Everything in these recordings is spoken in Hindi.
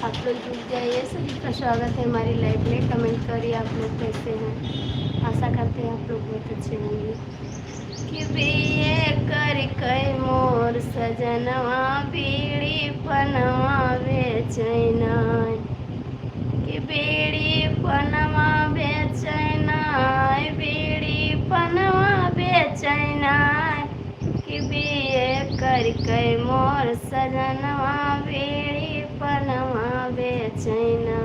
आप लोग जुड़ जाइए। सभी का स्वागत है हमारी लाइव में। कमेंट करिए आप लोग कैसे हैं। आशा करते हैं आप लोग बहुत अच्छे होंगे। कि बिये कर कई मोर सजनवा बीड़ी पनवा बेचैना। कि बीड़ी पनवा बेचैना, बीड़ी पनवा बेचैना। कि बिये कर कई मोर सजनवा बीड़ी पनवा बेचैना।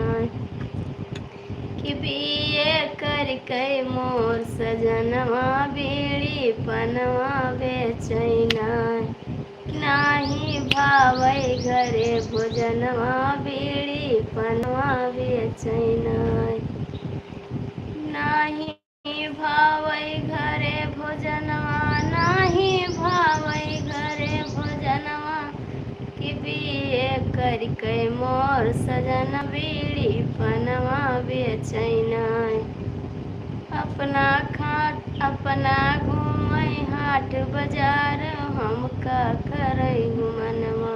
कि बिये कर कई मोर सजनवा बीड़ी पनवा बेचैना। नाही भावै घरे भोजनवा बीड़ी पनवा बेचैना। नाही भावै घरे भोजनवा, नाही भावै घरे भोजनवा। कि बिये कर कई मोर सजन बीड़ी पनवा बेचैना। अपना घूमै हाट बाजार, हम का करै घुमनवा।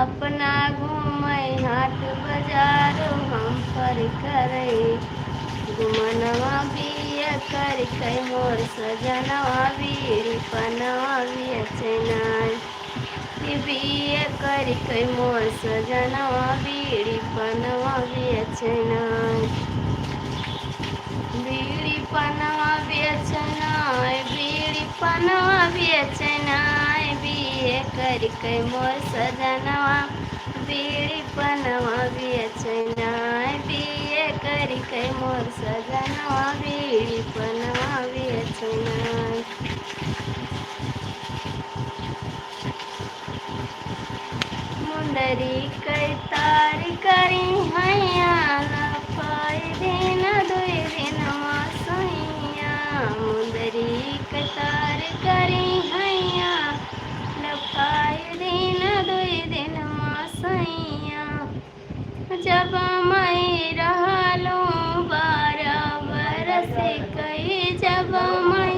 अपना घूमै हाट बाजार, हम पर करै घुमनवा। बिये कर कई मोर सजनवा बीड़ी पनवा बेचैना। कि बिये कर कई मोर सजनवा बीड़ी पनवा बेचैना। बीड़ी पनवा बेचैना, बीड़ी पनवा बेचैना। बिये कर कई मोर सजनवा बीड़ी पनवा बेचैना। बिये कर कई मोर सजनवा बीड़ी पनवा बेचैना। मुंदरी कई तार करी हैया, लपाई दिन दुई दिन सैया। मुंदरी कई तार करी हैया, लपाई दिन दुई दिन सैया। जब मैं रहलू 12 बरस कई, जब मैं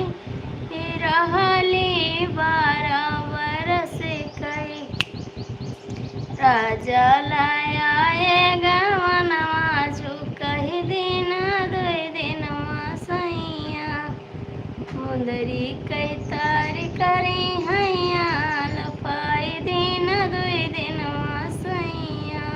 रहली 12 बरस कई। राजा लाया गवनवा झुकही दिन दुई दिन सैया। मुंदरी कई तार करी हैया, लपाई दिन दुई दिन सैया।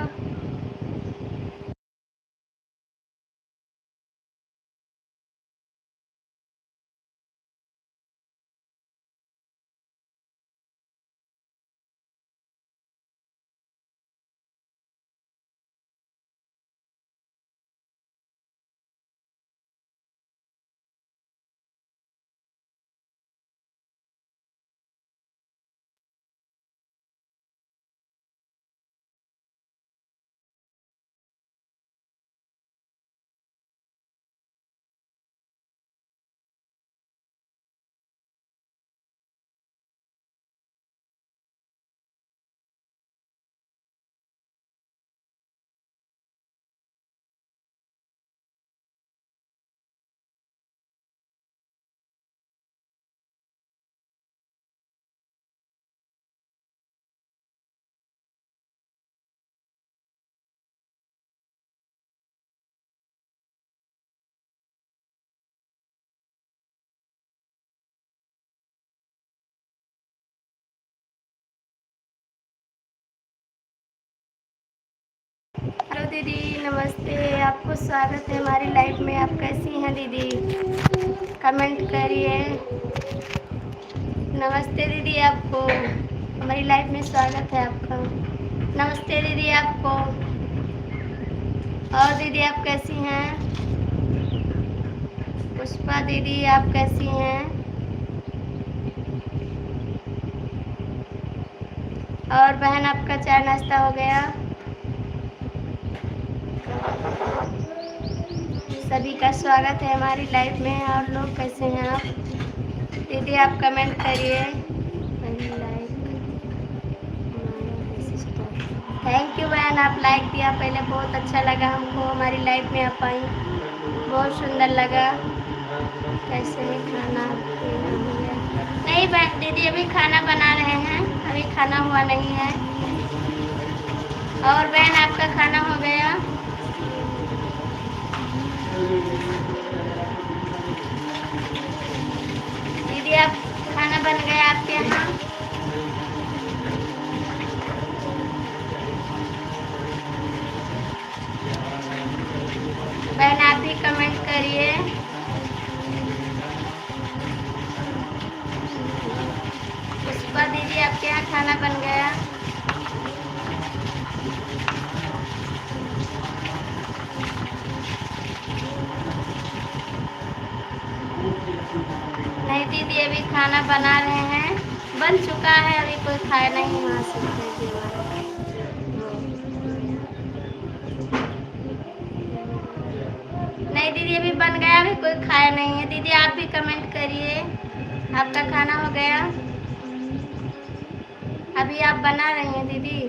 हेलो दीदी, नमस्ते। आपको स्वागत है हमारी लाइफ में। आप कैसी हैं दीदी? कमेंट करिए। नमस्ते दीदी, आपको हमारी लाइफ में स्वागत है आपका। नमस्ते दीदी आपको। और दीदी आप कैसी हैं? पुष्पा दीदी आप कैसी हैं? और बहन आपका चाय नाश्ता हो गया? सभी का स्वागत है हमारी लाइफ में। और लोग कैसे हैं आप? दीदी आप कमेंट करिए। थैंक यू बहन, आप लाइक दिया पहले, बहुत अच्छा लगा हमको। हमारी लाइफ में आप आई, बहुत सुंदर लगा। कैसे ही खाना पीना हो गया? नहीं बहन दीदी, अभी खाना बना रहे हैं, अभी खाना हुआ नहीं है। और बहन आपका खाना हो गया? दीदी आप खाना बन गया आपके यहाँ? बहन आप भी कमेंट करिए। पुष्पा दीदी आपके यहाँ खाना बन गया? नहीं दीदी अभी खाना बना रहे हैं, बन चुका है, अभी कोई खाया नहीं वहाँ से। नहीं दीदी अभी बन गया, अभी कोई खाया नहीं है। दीदी आप भी कमेंट करिए, आपका खाना हो गया? अभी आप बना रही हैं दीदी?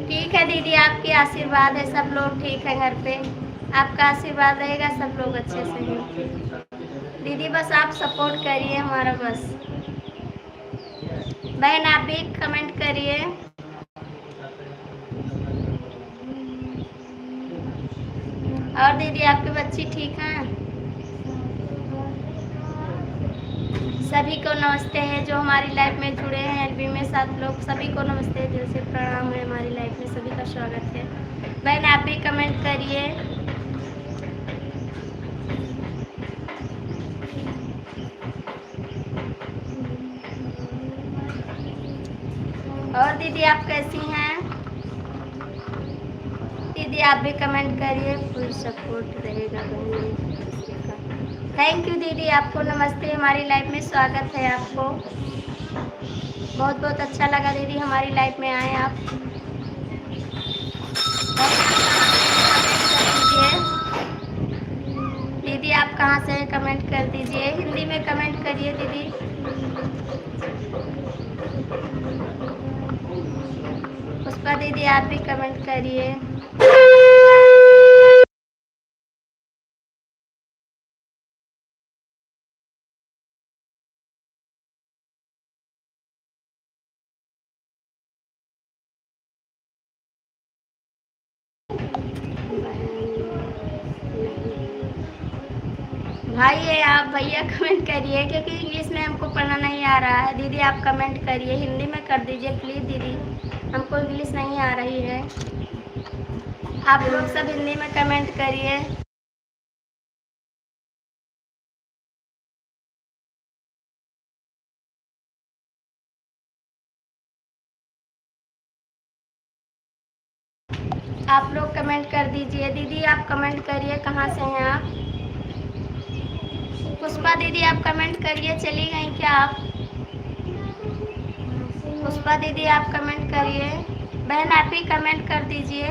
ठीक है दीदी, आपकी आशीर्वाद है, सब लोग ठीक है घर पे। आपका आशीर्वाद रहेगा सब लोग अच्छे से हैं दीदी, बस आप सपोर्ट करिए हमारा बस। बहन आप भी कमेंट करिए। और दीदी आपके बच्ची ठीक हैं? सभी को नमस्ते है जो हमारी लाइफ में जुड़े हैं, एलबी में 7 लोग, सभी को नमस्ते, दिल से प्रणाम है। हमारी लाइफ में सभी का स्वागत है। बहन आप भी कमेंट करिए। और दीदी आप कैसी हैं? दीदी आप भी कमेंट करिए, फुल सपोर्ट रहेगा बहन। थैंक यू दीदी, आपको नमस्ते, हमारी लाइफ में स्वागत है आपको। बहुत बहुत अच्छा लगा दीदी हमारी लाइफ में आए आप। दीदी आप कहाँ से हैं कमेंट कर दीजिए, हिंदी में कमेंट करिए दीदी। पुष्पा दीदी आप भी कमेंट करिए। भाई है आप भैया कमेंट करिए, क्योंकि इंग्लिश में हमको पढ़ना नहीं आ रहा है। दीदी आप कमेंट करिए, हिंदी में कर दीजिए प्लीज़ दीदी, हमको इंग्लिश नहीं आ रही है। आप लोग सब हिंदी में कमेंट करिए। आप लोग कमेंट कर दीजिए। दीदी आप कमेंट करिए, कहाँ से हैं आप? पुष्पा दीदी आप कमेंट करिए, चली गई क्या आप? पुष्पा दीदी आप कमेंट करिए। बहन आप ही कमेंट कर दीजिए।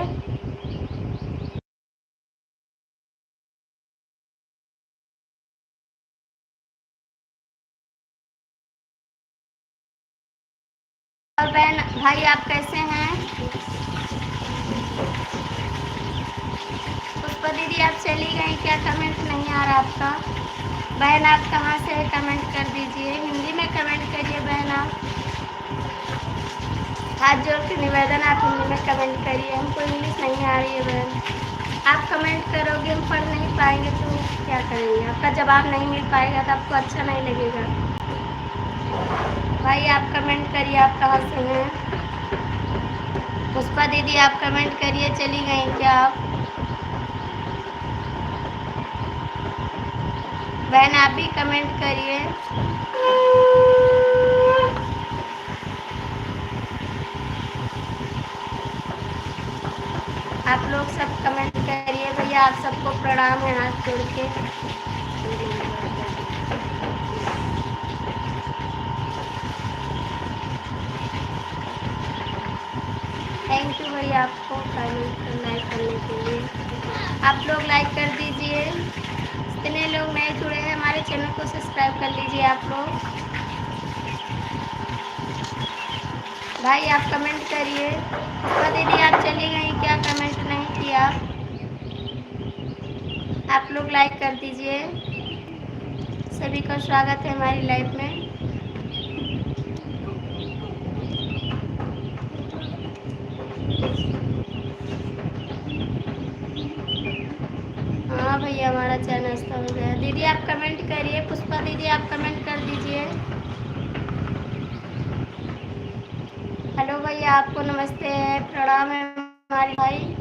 और बहन भाई आप कैसे हैं? पुष्पा दीदी आप चली गई क्या, कमेंट नहीं आ रहा आपका? बहन आप कहाँ से है कमेंट कर दीजिए, हिंदी में कमेंट करिए बहन आप। हाथ जोड़ के निवेदन, आप हिंदी में कमेंट करिए, हमको इंग्लिश नहीं आ रही है बहन। आप कमेंट करोगे हम पढ़ नहीं पाएंगे तो क्या करेंगे, आपका जवाब नहीं मिल पाएगा तो आपको अच्छा नहीं लगेगा। भाई आप कमेंट करिए, आप कहाँ से हैं? पुष्पा दीदी आप कमेंट करिए, चली गई क्या आप? बहन आप भी कमेंट करिए। आप लोग सब कमेंट करिए भैया, आप सबको प्रणाम है हाथ जोड़ के। थैंक यू भैया आपको लाइक करने के लिए। आप लोग लाइक कर दीजिए, जितने लोग नए जुड़े हैं हमारे चैनल को सब्सक्राइब कर लीजिए आप लोग। भाई आप कमेंट करिए। पुष्पा दीदी आप चली गई क्या, कमेंट नहीं किया? आप लोग लाइक कर दीजिए। सभी का स्वागत है हमारी लाइफ में। भैया हमारा चाय नाश्ता हो गया। दीदी आप कमेंट करिए, पुष्पा दीदी आप कमेंट कर दीजिए। हेलो भैया आपको नमस्ते है, प्रणाम है हमारे भाई।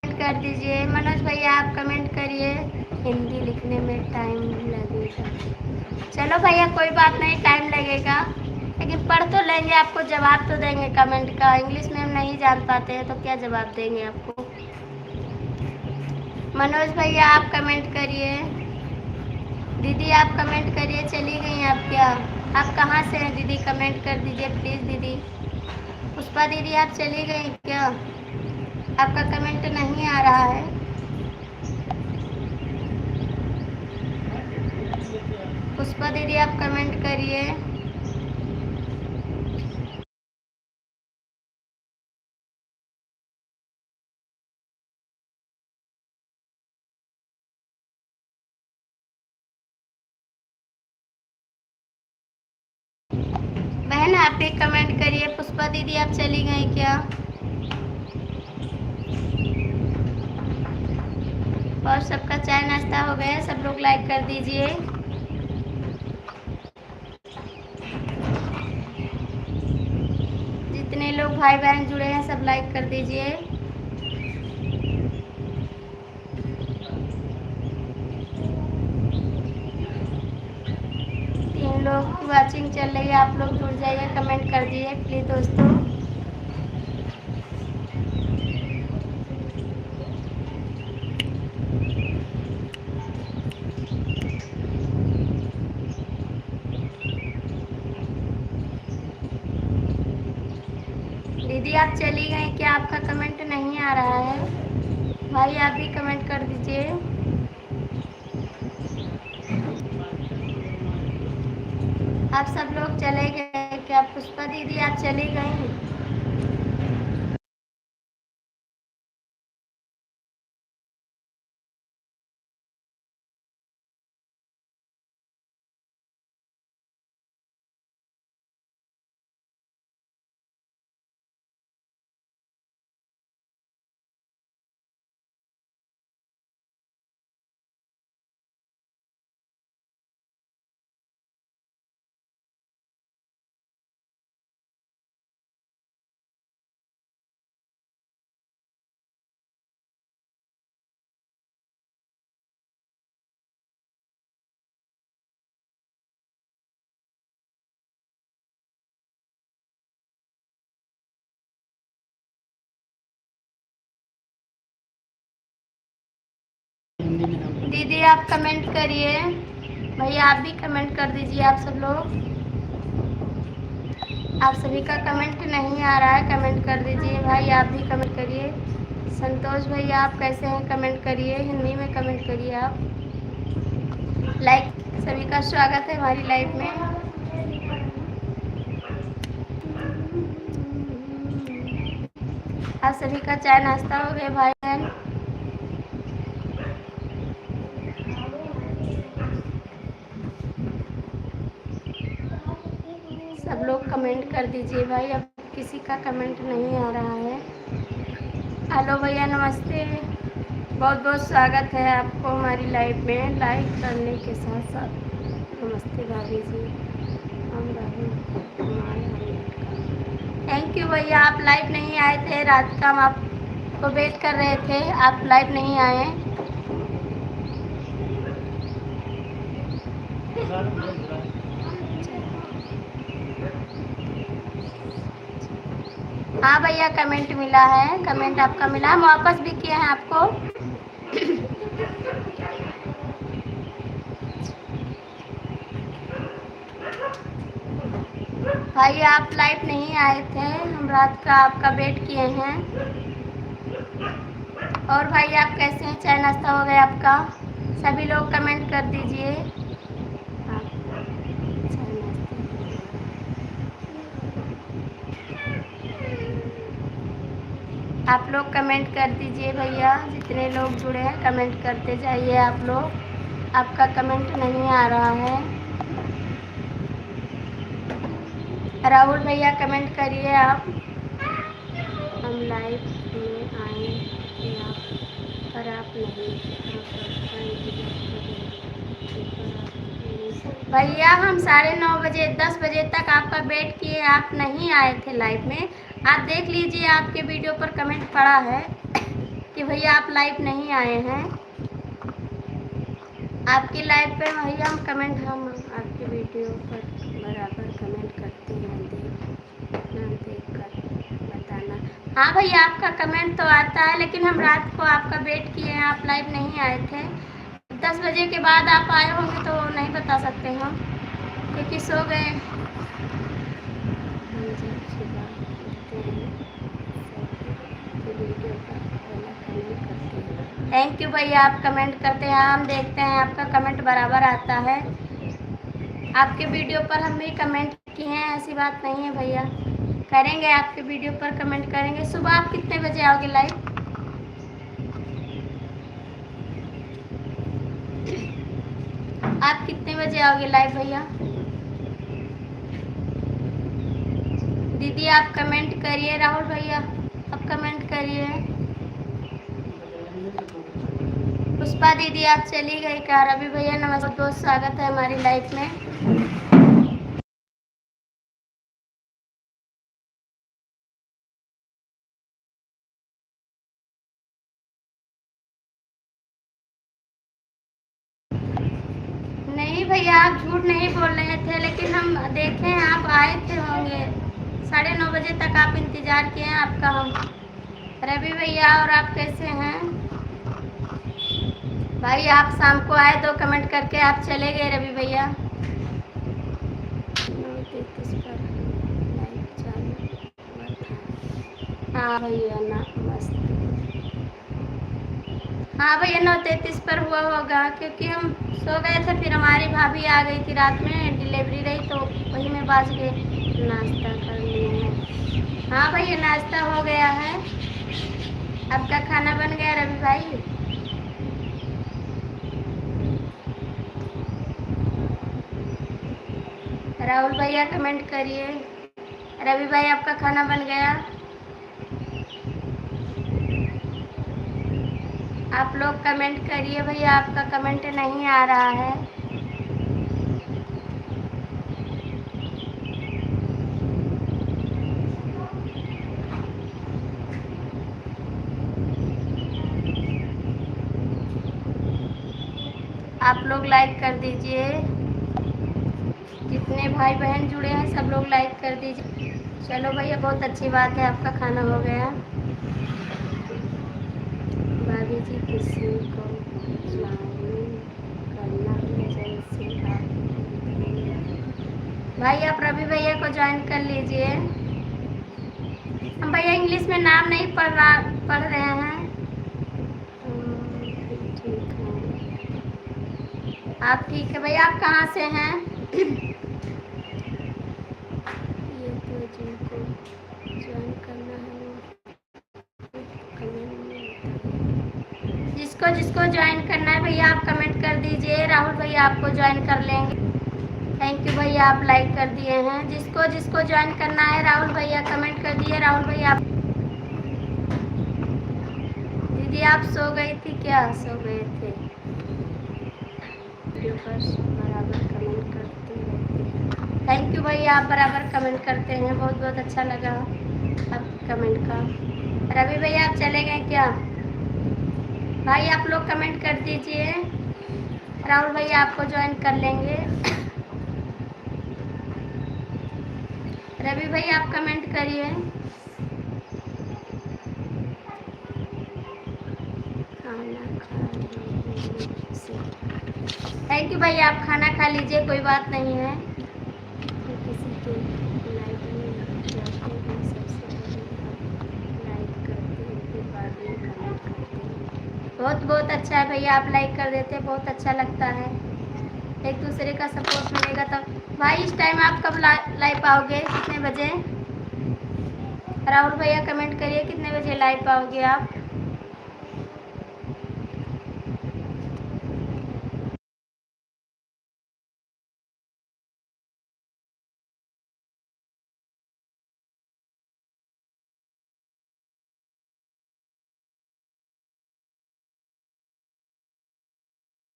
कर दीजिए। मनोज भैया आप कमेंट करिए, हिंदी लिखने में टाइम लगेगा। चलो भैया कोई बात नहीं, टाइम लगेगा लेकिन पढ़ तो लेंगे, आपको जवाब तो देंगे कमेंट का। इंग्लिश में हम नहीं जान पाते हैं तो क्या जवाब देंगे आपको। मनोज भैया आप कमेंट करिए, दीदी आप कमेंट करिए। चली गई आप क्या? आप कहाँ से हैं दीदी? कमेंट कर दीजिए प्लीज़ दीदी। पुष्पा दीदी आप चली गई क्या? आपका कमेंट नहीं आ रहा है। पुष्पा दीदी आप कमेंट करिए। बहन आप भी कमेंट करिए। पुष्पा दीदी आप चली गई क्या? और सबका चाय नाश्ता हो गया? सब लोग लाइक कर दीजिए। जितने लोग भाई बहन जुड़े हैं सब लाइक कर दीजिए। तीन लोग की वाचिंग चल रही है, आप लोग जुड़ जाइए, कमेंट कर दीजिए प्लीज दोस्तों। दीदी आप चली गई क्या? आपका कमेंट नहीं आ रहा है। भाई आप भी कमेंट कर दीजिए। आप सब लोग चले गए क्या? पुष्पा दीदी आप चली गई? दीदी आप कमेंट करिए। भैया आप भी कमेंट कर दीजिए। आप सब लोग, आप सभी का कमेंट नहीं आ रहा है, कमेंट कर दीजिए। भाई आप भी कमेंट करिए। संतोष भैया आप कैसे हैं? कमेंट करिए, हिंदी में कमेंट करिए आप। लाइक, सभी का स्वागत है हमारी लाइफ में। आप सभी का चाय नाश्ता हो गया भाई बहन? सब लोग कमेंट कर दीजिए भाई, अब किसी का कमेंट नहीं आ रहा है। हेलो भैया नमस्ते, बहुत बहुत स्वागत है आपको हमारी लाइफ में। लाइक करने के साथ साथ नमस्ते भाभी जी, हम थैंक यू भैया। आप लाइव नहीं आए थे, रात का हम आपको वेट कर रहे थे, आप लाइव नहीं आए। हाँ भैया कमेंट मिला है, कमेंट आपका मिला, हम वापस भी किए हैं आपको। भाई आप लाइव नहीं आए थे, हम रात का आपका वेट किए हैं। और भाई आप कैसे हैं? चाय नाश्ता हो गया आपका? सभी लोग कमेंट कर दीजिए। आप लोग कमेंट कर दीजिए भैया, जितने लोग जुड़े हैं कमेंट करते जाइए आप लोग। आपका कमेंट नहीं आ रहा है। राहुल भैया कमेंट करिए आप। हम लाइव में आए थे आप, पर आप नहीं भैया। हम 9:30 10 बजे तक आपका वेट किए, आप नहीं आए थे लाइव में। आप देख लीजिए, आपके वीडियो पर कमेंट पड़ा है कि भैया आप लाइव नहीं आए हैं। आपकी लाइव पे भैया हम आपके वीडियो पर बराबर कमेंट करते हैं, देख कर बताना। हाँ भैया, आपका कमेंट तो आता है, लेकिन हम रात को आपका वेट किए हैं, आप लाइव नहीं आए थे। 10 बजे के बाद आप आए होंगे तो नहीं बता सकते हम, क्योंकि सो गए। थैंक यू भैया, आप कमेंट करते हैं, हम देखते हैं, आपका कमेंट बराबर आता है। आपके वीडियो पर हम भी कमेंट किए हैं, ऐसी बात नहीं है भैया। करेंगे, आपके वीडियो पर कमेंट करेंगे। सुबह आप कितने बजे आओगे लाइव? आप कितने बजे आओगे लाइव भैया? दीदी आप कमेंट करिए, राहुल भैया आप कमेंट करिए। पुष्पा दीदी आप चली गई क्या? रवि भैया नमस्ते, बहुत स्वागत है हमारी लाइफ में। नहीं भैया, आप झूठ नहीं बोल रहे थे, लेकिन हम देखे हैं आप आए थे होंगे। 9:30 बजे तक आप इंतजार किए हैं आपका हम। रवि भैया और आप कैसे हैं भाई? आप शाम को आए तो कमेंट करके आप चले गए रवि भैया। हाँ भैया नमस्ते। हाँ भैया 9:33 पर हुआ होगा, क्योंकि हम सो गए थे, फिर हमारी भाभी आ गई थी रात में, डिलीवरी रही तो वही में बाज गए। नाश्ता कर लिए हैं? हाँ भैया नाश्ता हो गया है। आपका खाना बन गया रवि भाई? राहुल भैया कमेंट करिए। रवि भाई आपका खाना बन गया? आप लोग कमेंट करिए भैया, आपका कमेंट नहीं आ रहा है। आप लोग लाइक कर दीजिए, जितने भाई बहन जुड़े हैं सब लोग लाइक कर दीजिए। चलो भैया बहुत अच्छी बात है, आपका खाना हो गया। भाभी जी किसी को करना जैसे भाई, आप रवि भैया को ज्वाइन कर लीजिए। हम भैया इंग्लिश में नाम नहीं पढ़ रहे हैं। ठीक है, आप ठीक है भैया। आप कहाँ से हैं? ये तो जिनको ज्वाइन करना है जिसको जिसको ज्वाइन करना है भैया आप कमेंट कर दीजिए, राहुल भैया आपको ज्वाइन कर लेंगे। थैंक यू भैया, आप लाइक कर दिए हैं। जिसको जिसको ज्वाइन करना है राहुल भैया कमेंट कर दिए। राहुल भैया आप दीदी आप सो गई थी क्या? सो गए थे। बराबर कमेंट करते रहते। थैंक यू भैया, आप बराबर कमेंट करते हैं, बहुत बहुत अच्छा लगा आप कमेंट का। रवि भैया आप चले गए क्या? भाई आप लोग कमेंट कर दीजिए, राहुल भैया आपको ज्वाइन कर लेंगे। रवि भैया आप कमेंट करिए। थैंक यू भैया, आप खाना खा लीजिए, कोई बात नहीं है। किसी के लाइक में लाइक करते हैं, फिर बाद में कमेंट करते हैं। बहुत बहुत अच्छा है भैया, आप लाइक कर देते हैं, बहुत अच्छा लगता है। एक दूसरे का सपोर्ट मिलेगा तब। भाई इस टाइम आप कब लाइव आओगे, कितने बजे? राहुल भैया कमेंट करिए कितने बजे लाइव आओगे आप।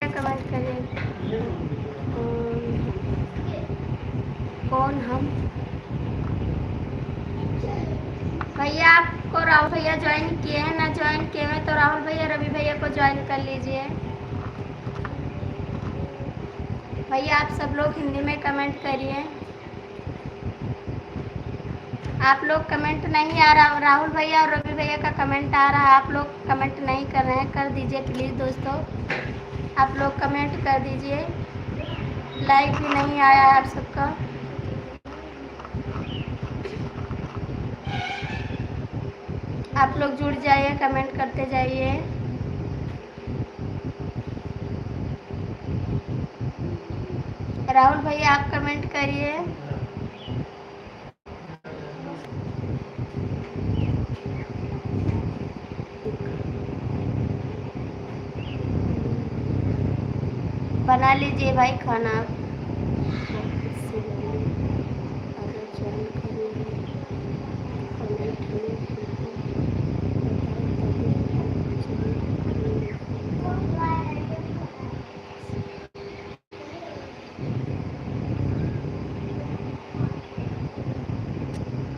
कमेंट करिए कौन हम। भैया आपको राहुल भैया ज्वाइन किए हैं, ना ज्वाइन किए हैं तो राहुल भैया रवि भैया को ज्वाइन कर लीजिए। भैया आप सब लोग हिंदी में कमेंट करिए। आप लोग कमेंट नहीं आ रहा, राहुल भैया और रवि भैया का कमेंट आ रहा है, आप लोग कमेंट नहीं कर रहे हैं, कर दीजिए प्लीज़ दोस्तों, आप लोग कमेंट कर दीजिए। लाइक भी नहीं आया है आप सबका। आप लोग जुड़ जाइए, कमेंट करते जाइए। राहुल भैया आप कमेंट करिए। बना लीजिए भाई खाना।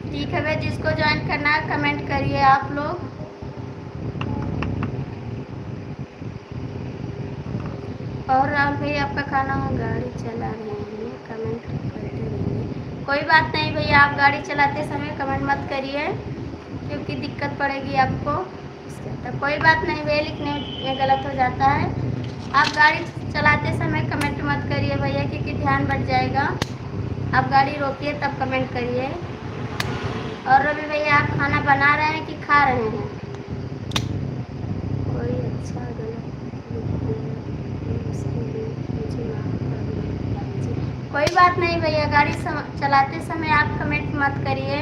ठीक है भाई, जिसको ज्वाइन करना है कमेंट करिए आप लोग। और राहुल भैया आपका खाना हो, गाड़ी चला रहे हैं, कमेंट करते रहिए। कोई बात नहीं भैया, आप गाड़ी चलाते समय कमेंट मत करिए क्योंकि दिक्कत पड़ेगी आपको। तो कोई बात नहीं भैया, लिखने में गलत हो जाता है। आप गाड़ी चलाते समय कमेंट मत करिए भैया क्योंकि ध्यान बढ़ जाएगा। आप गाड़ी रोकिए तब कमेंट करिए। और रवि भैया आप खाना बना रहे हैं कि खा रहे हैं? कोई अच्छा गलत कोई बात नहीं भैया, गाड़ी चलाते समय आप कमेंट मत करिए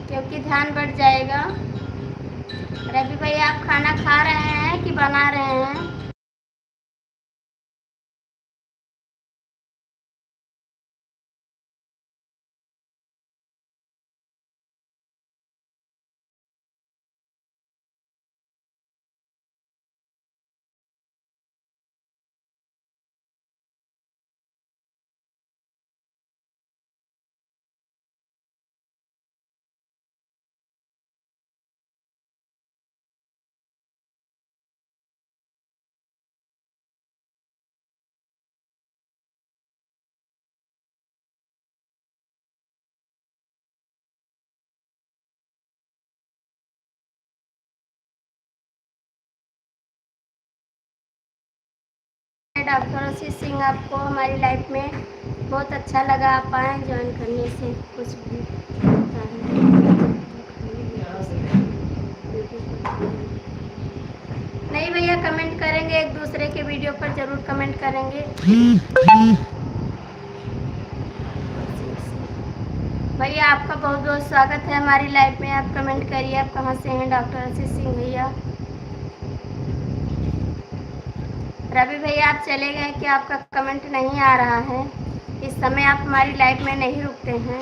क्योंकि ध्यान बढ़ जाएगा। रवि भैया आप खाना खा रहे हैं कि बना रहे हैं? डॉक्टर आशीष सिंह, आपको हमारी लाइफ में बहुत अच्छा लगा, आप आए, ज्वाइन करने से कुछ भी होता है। नहीं भैया, कमेंट करेंगे, एक दूसरे के वीडियो पर जरूर कमेंट करेंगे। भैया आपका बहुत बहुत स्वागत है हमारी लाइफ में। आप कमेंट करिए, आप कहाँ से हैं डॉक्टर आशीष सिंह भैया। रवि भैया आप चले गए कि आपका कमेंट नहीं आ रहा है? इस समय आप हमारी लाइफ में नहीं रुकते हैं,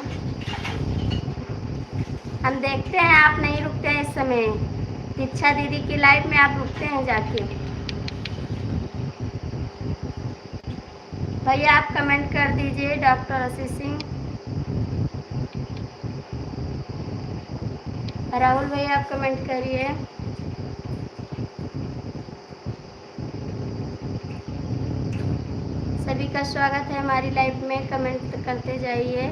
हम देखते हैं आप नहीं रुकते हैं। इस समय दीक्षा दीदी की लाइफ में आप रुकते हैं जाके। भैया आप कमेंट कर दीजिए डॉक्टर आशीष सिंह। राहुल भैया आप कमेंट करिए। सभी का स्वागत है हमारी लाइफ में, कमेंट करते जाइए।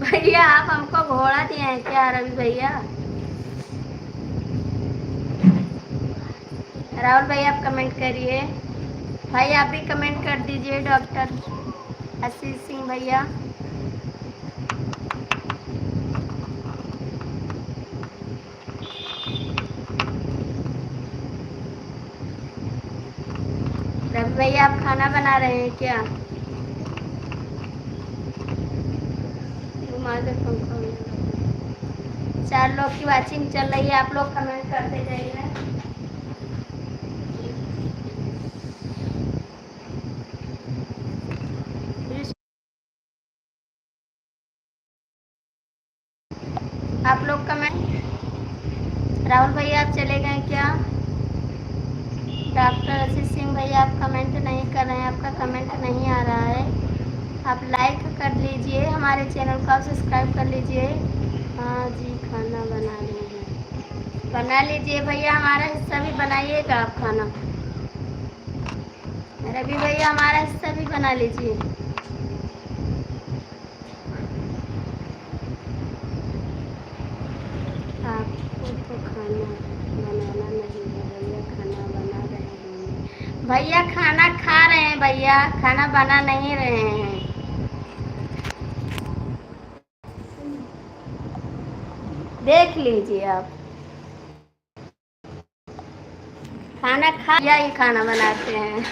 भैया आप हमको घोड़ा दिए हैं क्या रवि भैया? राहुल भैया आप कमेंट करिए। भाई आप भी कमेंट कर दीजिए डॉक्टर आशीष सिंह भैया। भैया आप खाना बना रहे हैं क्या? घुमा दे पंखा में। 4 लोग की वॉचिंग चल रही है, आप लोग कमेंट करते जाइए। आप लोग कमेंट। राहुल भैया आप चले गए क्या? डॉक्टर आशीष सिंह भैया आप कमेंट नहीं कर रहे हैं, आपका कमेंट नहीं आ रहा है। आप लाइक कर लीजिए, हमारे चैनल को आप सब्सक्राइब कर लीजिए। हाँ जी खाना बना रहे हैं, बना लीजिए भैया, हमारा हिस्सा भी बनाइएगा आप खाना। रवि भैया हमारा हिस्सा भी बना लीजिए। आपको तो खाना बनाना नहीं है भैया, खाना बना रहे हैं भैया, खाना खा रहे हैं भैया, खाना बना नहीं रहे हैं। देख लीजिए आप, खाना खा या ही खाना बनाते हैं।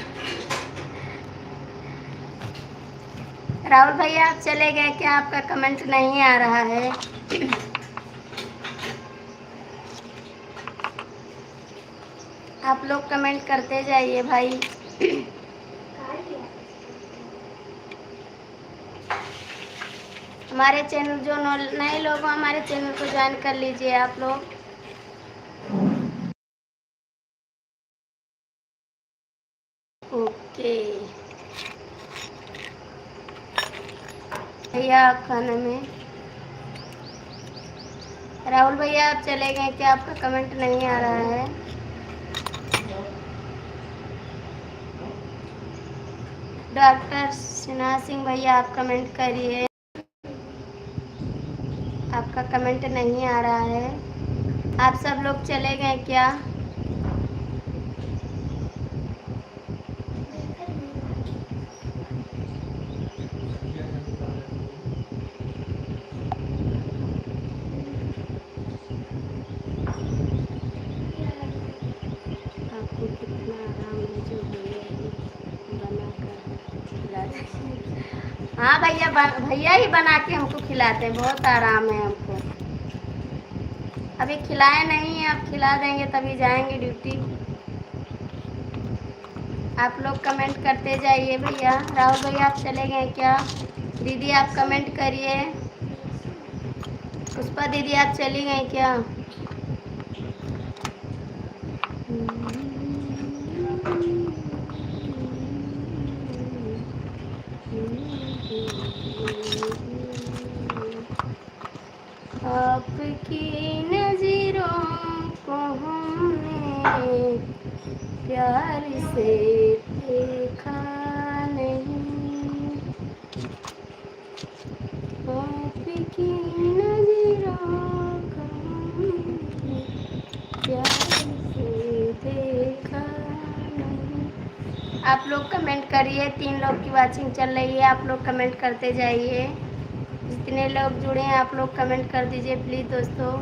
राहुल भैया आप चले गए क्या? आपका कमेंट नहीं आ रहा है। आप लोग कमेंट करते जाइए भाई। हमारे चैनल जो नए लोग हो हमारे चैनल को ज्वाइन कर लीजिए आप लोग। ओके भैया आप खाने में। राहुल भैया आप चले गए क्या? आपका कमेंट नहीं आ रहा है। डॉक्टर सिन्हा सिंह भैया आप कमेंट करिए, आपका कमेंट नहीं आ रहा है। आप सब लोग चले गए क्या? आपको कितना आराम है जो भैया ही बना कर खिलाते हैं। हाँ भैया, भैया ही बना के हमको खिलाते हैं, बहुत आराम है हमको। अभी खिलाए नहीं है, आप खिला देंगे तभी जाएंगे ड्यूटी। आप लोग कमेंट करते जाइए भैया। राहुल भैया आप चले गए क्या? दीदी आप कमेंट करिए। पुष्पा दीदी आप चली गई क्या? आपकी नजरों को हमने प्यार से देखा नहीं, आपकी नजरों को हमने प्यार से देखा नहीं। आप लोग कमेंट करिए, 3 लोग की वॉचिंग चल रही है, आप लोग कमेंट करते जाइए। जितने लोग जुड़े हैं आप लोग कमेंट कर दीजिए प्लीज़ दोस्तों।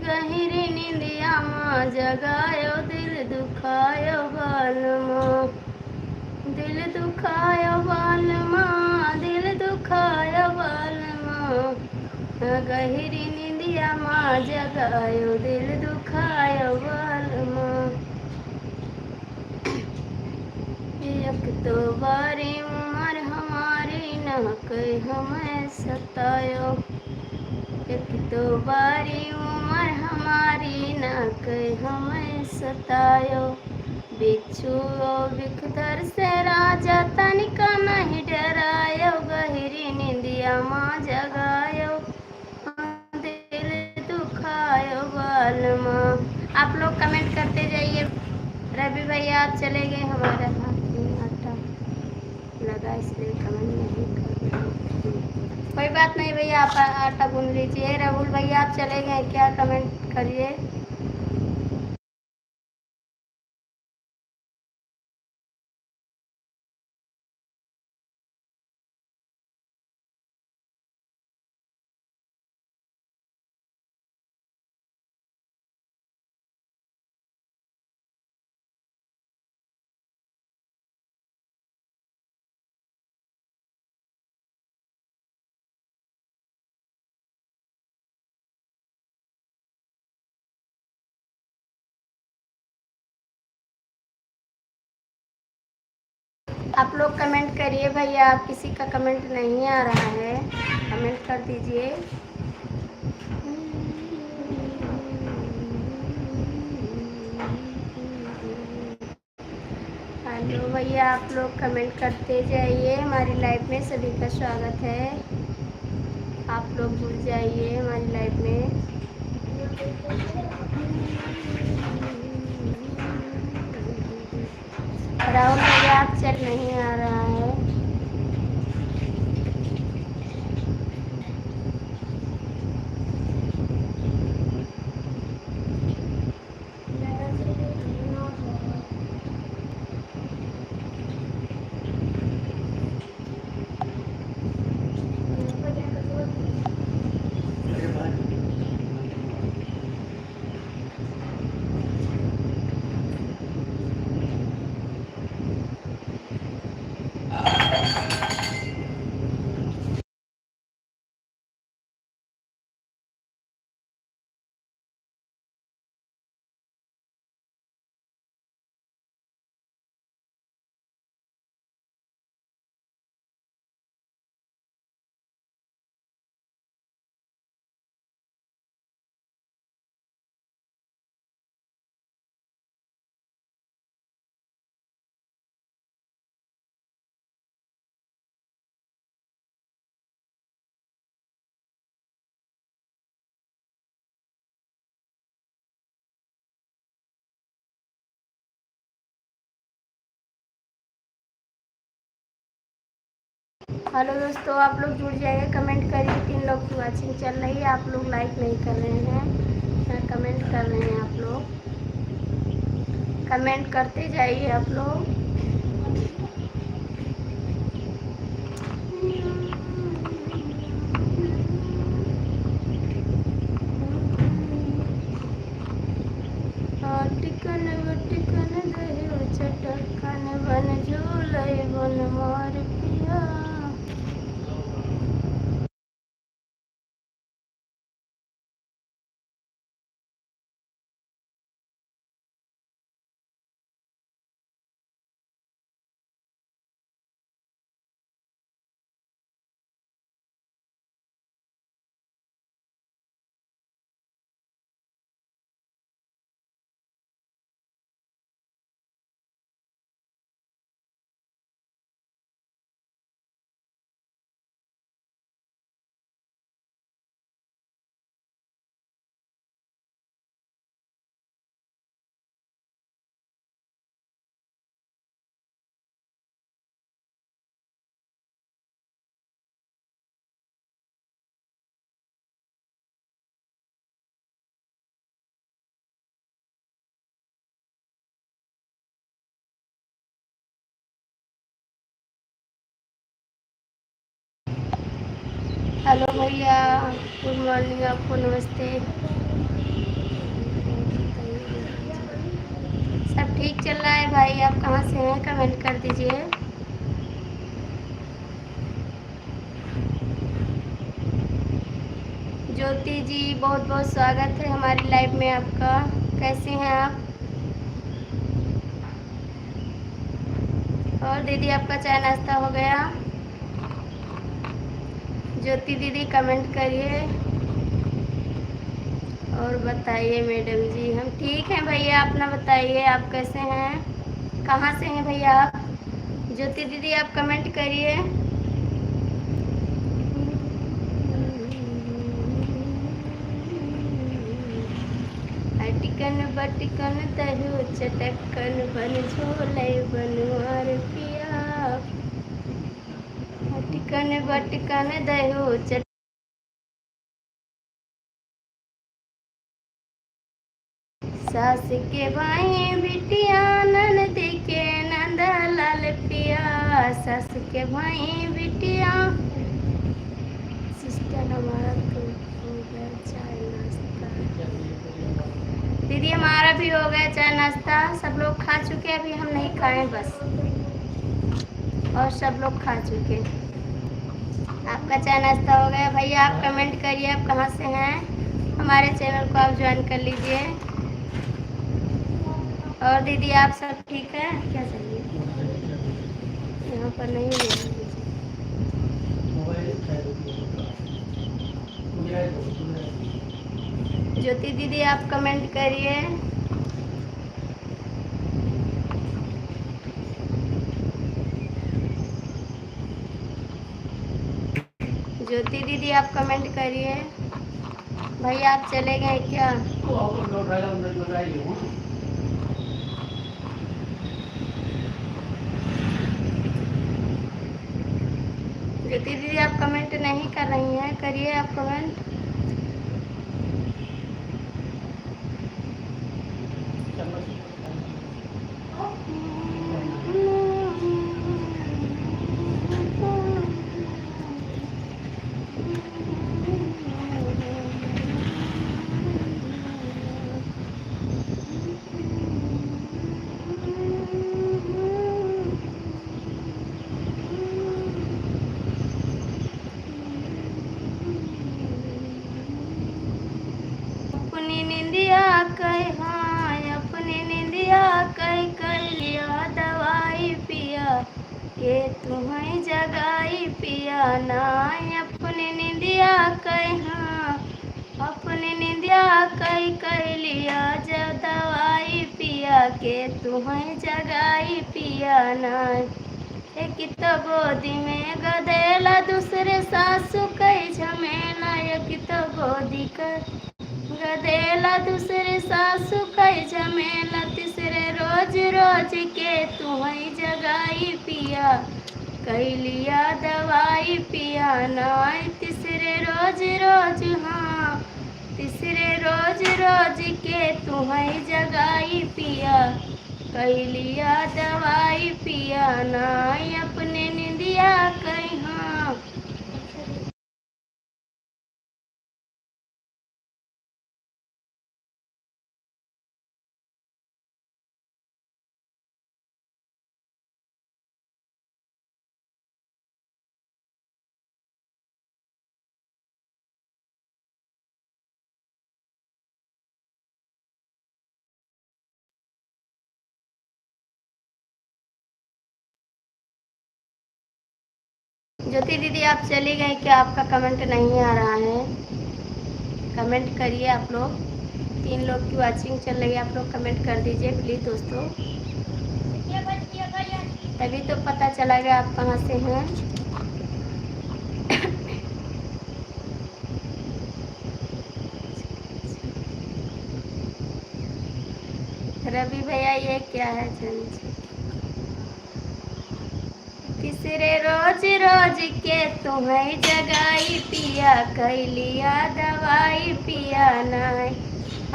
गहरी नींदिया माँ जगायो, दिल दुखायो बाल माँ, दिल दुखायो बाल माँ, दिल दुखायो बाल माँ। गहरी नींदिया माँ जगायो, दिल दुखायो बाल माँ। एक तो बारी उम्र हमारी न कह हमें सतायो, एक तो बारी उम्र हमारी न कह हमें सतायो। बिच्छू बिखधर से राजा तनिका नहीं डरायो, गहरी नींदिया माँ जगायो, दिल दुखायो बाल माँ। आप लोग कमेंट करते जाइए। रवि भैया आप चले गए, हमारे हाथ में आटा लगा इसलिए कमेंट नहीं कर रहे। कोई बात नहीं भैया, आप आटा गूंद लीजिए। राहुल भैया आप चले गए क्या? कमेंट करिए। आप लोग कमेंट करिए भैया, आप किसी का कमेंट नहीं आ रहा है, कमेंट कर दीजिए। हेलो भैया, आप लोग कमेंट करते जाइए। हमारी लाइफ में सभी का स्वागत है। आप लोग जुड़ जाइए हमारी लाइफ में। राहुल भैया, आप चल नहीं आ रहा है। हेलो दोस्तों, आप लोग जुड़ जाइए, कमेंट करिए। 3 लोग की वॉचिंग चल रही है, आप लोग लाइक नहीं कर रहे हैं, कमेंट कर रहे हैं। आप लोग कमेंट करते जाइए आप लोग। टिकन बटिकन दहियो चटकन बन झूलय बन मोर पिया। हेलो भैया, गुड मॉर्निंग, आपको नमस्ते। सब ठीक चल रहा है भाई, आप कहाँ से हैं कमेंट कर दीजिए। ज्योति जी, बहुत बहुत स्वागत है हमारी लाइव में आपका। कैसे हैं आप? और दीदी, आपका चाय नाश्ता हो गया? ज्योति दीदी कमेंट करिए और बताइए। मैडम जी, हम ठीक हैं भैया, अपना बताइए, आप कैसे हैं, कहाँ से हैं भैया आप? ज्योति दीदी, आप कमेंट करिए। टिकन बटिकन दहियो चटकन बन झोले बनवार पिया। टिकन बटिकन दहियो चट सास के भाई बिटिया ननद के नंदा लाल पिया। सास के भाई बिटिया। सिस्टर, हमारा तो हो गया चाय नाश्ता। दीदी, हमारा भी हो गया चाय नाश्ता, सब लोग खा चुके, अभी हम नहीं खाए बस, और सब लोग खा चुके। आपका चाय नाश्ता हो गया भैया? आप कमेंट करिए, आप कहाँ से हैं, हमारे चैनल को आप ज्वाइन कर लीजिए। और दीदी, आप सब ठीक है? क्या चाहिए? यहाँ पर नहीं मिली मुझे। ज्योति दीदी आप कमेंट करिए। ज्योति दीदी आप कमेंट करिए। भाई आप चले गए क्या? ज्योति दीदी आप कमेंट नहीं कर रही हैं, करिए आप कमेंट। अपनी निंदिया कह, हाँ अपनी निंदिया कह कर लिया दवाई पिया के तुम्हें जगाई पिया ना। अपनी निंदिया कह, हाँ अपनी निंदिया कह कर लिया जब दवाई पिया के तुम्हें जगाई पिया ना। एक तो गोदी में गदेला दूसरे सासू कई झमेला, एक तो गोदी कर गदेला दूसरे सासू कई झमेला, तीसरे रोज रोज के तुम्हें जगाई पिया कई लिया दवाई पिया ना। तीसरे रोज रोज, हाँ तीसरे रोज रोज के तुम्हें जगाई पिया कई लिया दवाई पिया ना। अपने निंदिया कई, हाँ ज्योति दीदी आप चली गई क्या? आपका कमेंट नहीं आ रहा है, कमेंट करिए आप लोग। 3 लोग की वाचिंग चल रही है, आप लोग कमेंट कर दीजिए प्लीज़ दोस्तों, तभी तो पता चलेगा आप कहाँ से हैं। रवि भैया ये क्या है? तीसरे रोज रोज के तुम्हें जगाई पिया कई लिया दवाई पिया ना।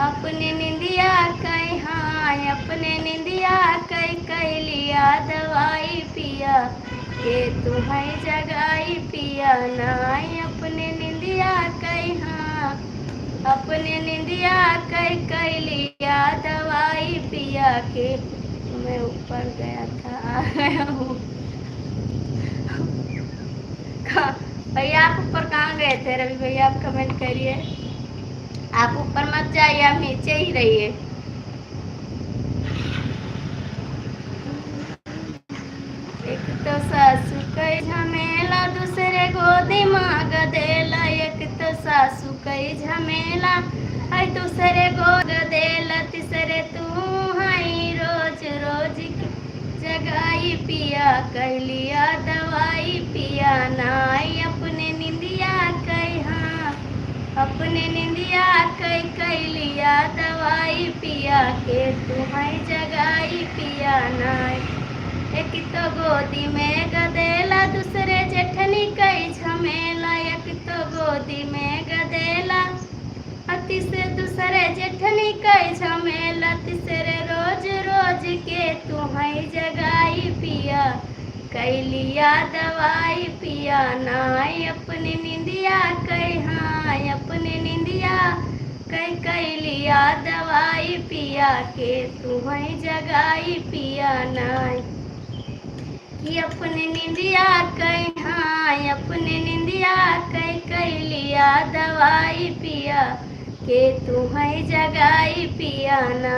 अपने निंदिया कई, हाँ अपने निंदिया कई लिया दवाई पिया के तुम्हें जगाई पिया ना। अपने निंदिया कई, हाँ अपने निंदिया कई लिया दवाई पिया के। मैं ऊपर गया था, आ गया हूँ। भैया आप ऊपर कहाँ गए थे? रवि भैया आप कमेंट करिए। आप ऊपर मत जाइए, आप नीचे ही रहिए। एक तो सासू कई झमेला दूसरे गोदी माँ गदेला, एक तो सासू कई झमेला है दूसरे गोद गदेला, तीसरे तू हाई रोज रोज जगाई पिया कह लिया दवाई पिया ना। अपने निंदिया कई, हाँ अपने निंदिया कई लिया दवाई पिया के तुम्हें जगाई पिया ना। एक तो गोदी में गदेला दूसरे जेठनी कई झमेला, एक तो गोदी में गदेला तीसरे दूसरे जेठनी कई झमेला, तीसरे रोज रोज के तुम्हें जगाई पिया कई लिया दवाई पिया ना। अपने निंदिया कई, हाँ अपने निंदिया कई लिया दवाई पिया के तुम्हें जगाई पिया ना। कि अपने निंदिया कई, हाँ अपने निंदिया कई लिया दवाई पिया के तुम्हें जगाई पिया ना।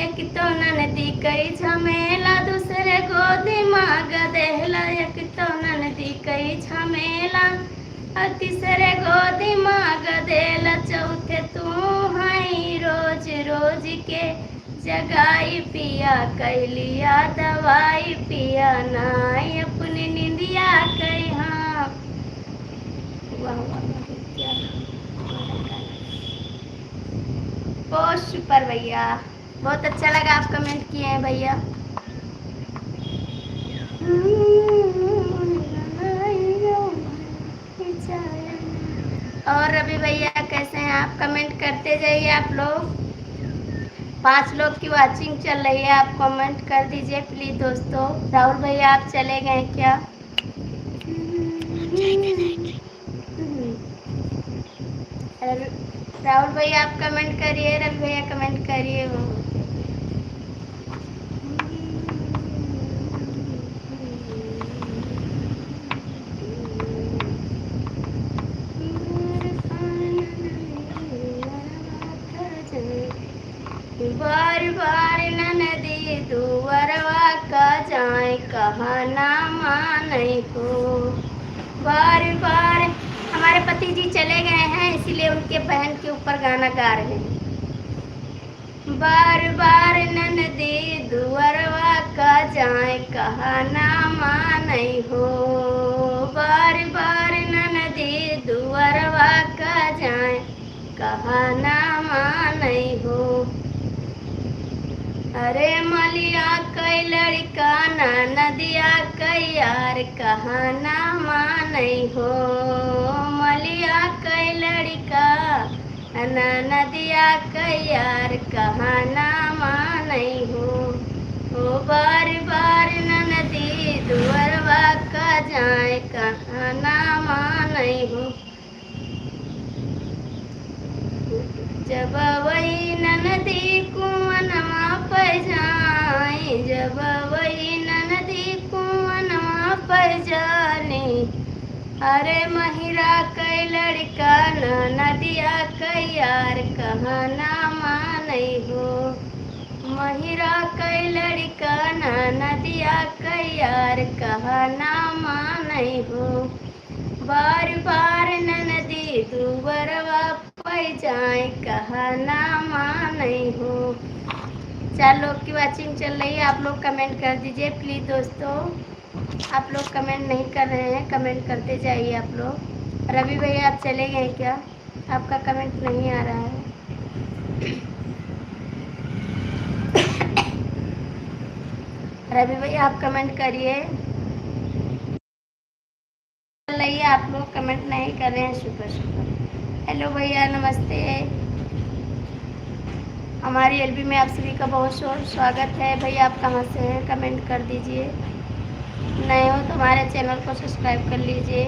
एक तो ननदी कई झमेला दूसरे गोदी मांग देहला, एक तो ननदी कई झमेला तीसरे गोदी मांग देला, चौथे तू हई रोज रोज के जगाई पिया कैलिया दवाई पिया नाई अपनी निंदिया कई। हाँ वाह वाह क्या बहुत सुपर भैया, बहुत अच्छा लगा आप कमेंट किए हैं भैया। और रवि भैया कैसे हैं आप? कमेंट करते जाइए आप लोग। 5 लोग की वाचिंग चल रही है, आप कमेंट कर दीजिए प्लीज दोस्तों। राहुल भैया आप चले गए क्या? राहुल भैया आप कमेंट करिए, रवि भैया कमेंट करिए। बार बार ननदी दुवरवा का जाए कहा ना माने को। बार बार हमारे पति जी चले गए हैं, इसीलिए उनके बहन के ऊपर गाना गा रहे हैं। बार बार ननदी दुवरवा का जाए कहा ना माने हो। बार बार ननदी दुवरवा का जाए कहा ना माने हो। अरे मलिया कई लड़का ना नदिया कई यार कहा ना माने हो। मलिया कई लड़का ना नदिया कई यार कहा ना माने हो। ओ बार बार नदी दुअरवा का जाए कहा ना माने हो। जब वही ननदी कुआनमा पर जाए, जब वही ननदी कुआनमा पर जाने। अरे महिरा कई लड़का न नदिया कई यार कहा ना माने हो। महिरा कई लड़का न नदिया कई यार कहा ना माने हो। बार बार ननदी दुबरवा पै जाए कहा ना माने हो। 4 लोग की वाचिंग चल रही है, आप लोग कमेंट कर दीजिए प्लीज दोस्तों। आप लोग कमेंट नहीं कर रहे हैं, कमेंट करते जाइए आप लोग। रवि भैया आप चले गए क्या? आपका कमेंट नहीं आ रहा है। रवि भैया आप कमेंट करिए। चलिए आप लोग कमेंट नहीं कर रहे हैं, शुक्र शुक्र। हेलो भैया नमस्ते। हमारी एलबी में आप सभी का बहुत स्वागत है। भैया आप कहाँ से हैं? कमेंट कर दीजिए। नए हो तो हमारे चैनल को सब्सक्राइब कर लीजिए,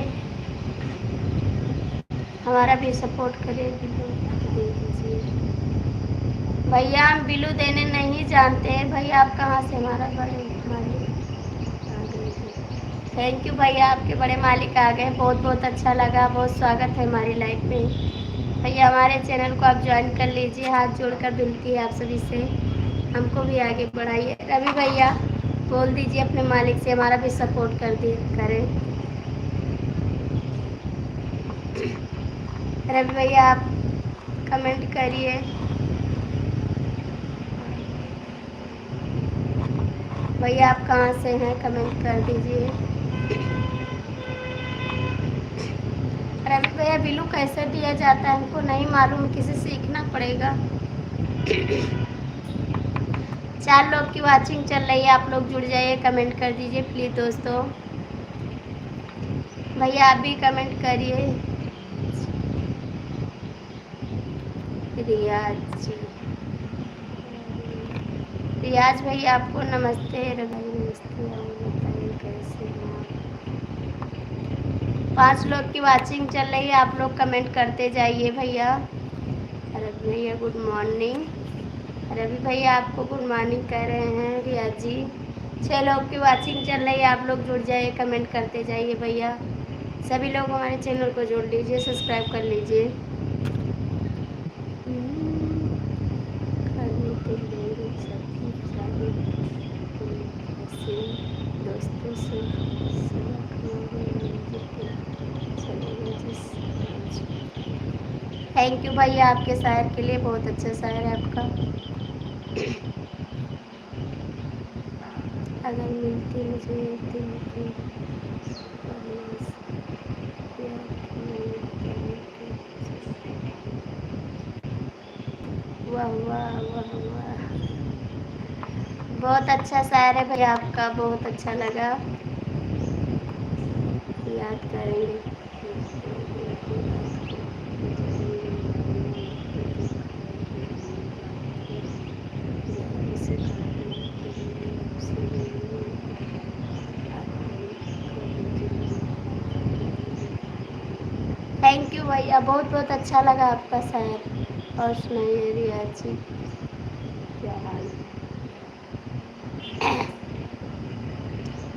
हमारा भी सपोर्ट करिए। बिल्लू दे दीजिए भैया, हम बिल्लू देने नहीं जानते हैं। भैया आप कहाँ से? हमारा बड़े मालिक थैंक यू भैया, आपके बड़े मालिक आ गए, बहुत बहुत अच्छा लगा। बहुत स्वागत है हमारी लाइफ में भैया। हमारे चैनल को आप ज्वाइन कर लीजिए, हाथ जोड़कर विनती है आप सभी से, हमको भी आगे बढ़ाइए। रवि भैया बोल दीजिए अपने मालिक से हमारा भी सपोर्ट कर दी करें। रवि भैया आप कमेंट करिए। भैया आप कहाँ से हैं? कमेंट कर दीजिए। रवि भैया बिल्लू कैसे दिया जाता है हमको नहीं मालूम, किसी सीखना पड़ेगा। 4 लोग की वाचिंग चल रही है, आप लोग जुड़ जाइए, कमेंट कर दीजिए प्लीज दोस्तों। भैया आप भी कमेंट करिए। रियाज जी, रियाज भैया आपको नमस्ते। अरे भाई नमस्ते, बताइए कैसे हैं आप? 5 लोग की वाचिंग चल रही है, आप लोग कमेंट करते जाइए भैया। अरे भैया गुड मॉर्निंग। रवि भैया आपको गुड मॉर्निंग कह रहे हैं। रियाज जी 6 लोग की वाचिंग चल रही है, आप लोग जुड़ जाइए, कमेंट करते जाइए भैया। सभी लोग हमारे चैनल को जोड़ लीजिए, सब्सक्राइब कर लीजिए। थैंक यू भैया आपके शायर के लिए, बहुत अच्छा शायर है आपका। अगर मिलती मुझे एक दिन की परवाज़, प्यार की नई करने वाह वाह वाह वाह, बहुत अच्छा शायर है भैया आपका, बहुत अच्छा लगा। याद करेंगे थैंक यू भैया, बहुत बहुत अच्छा लगा आपका शायर। और सुनाइए रियाज जी, क्या हाल है?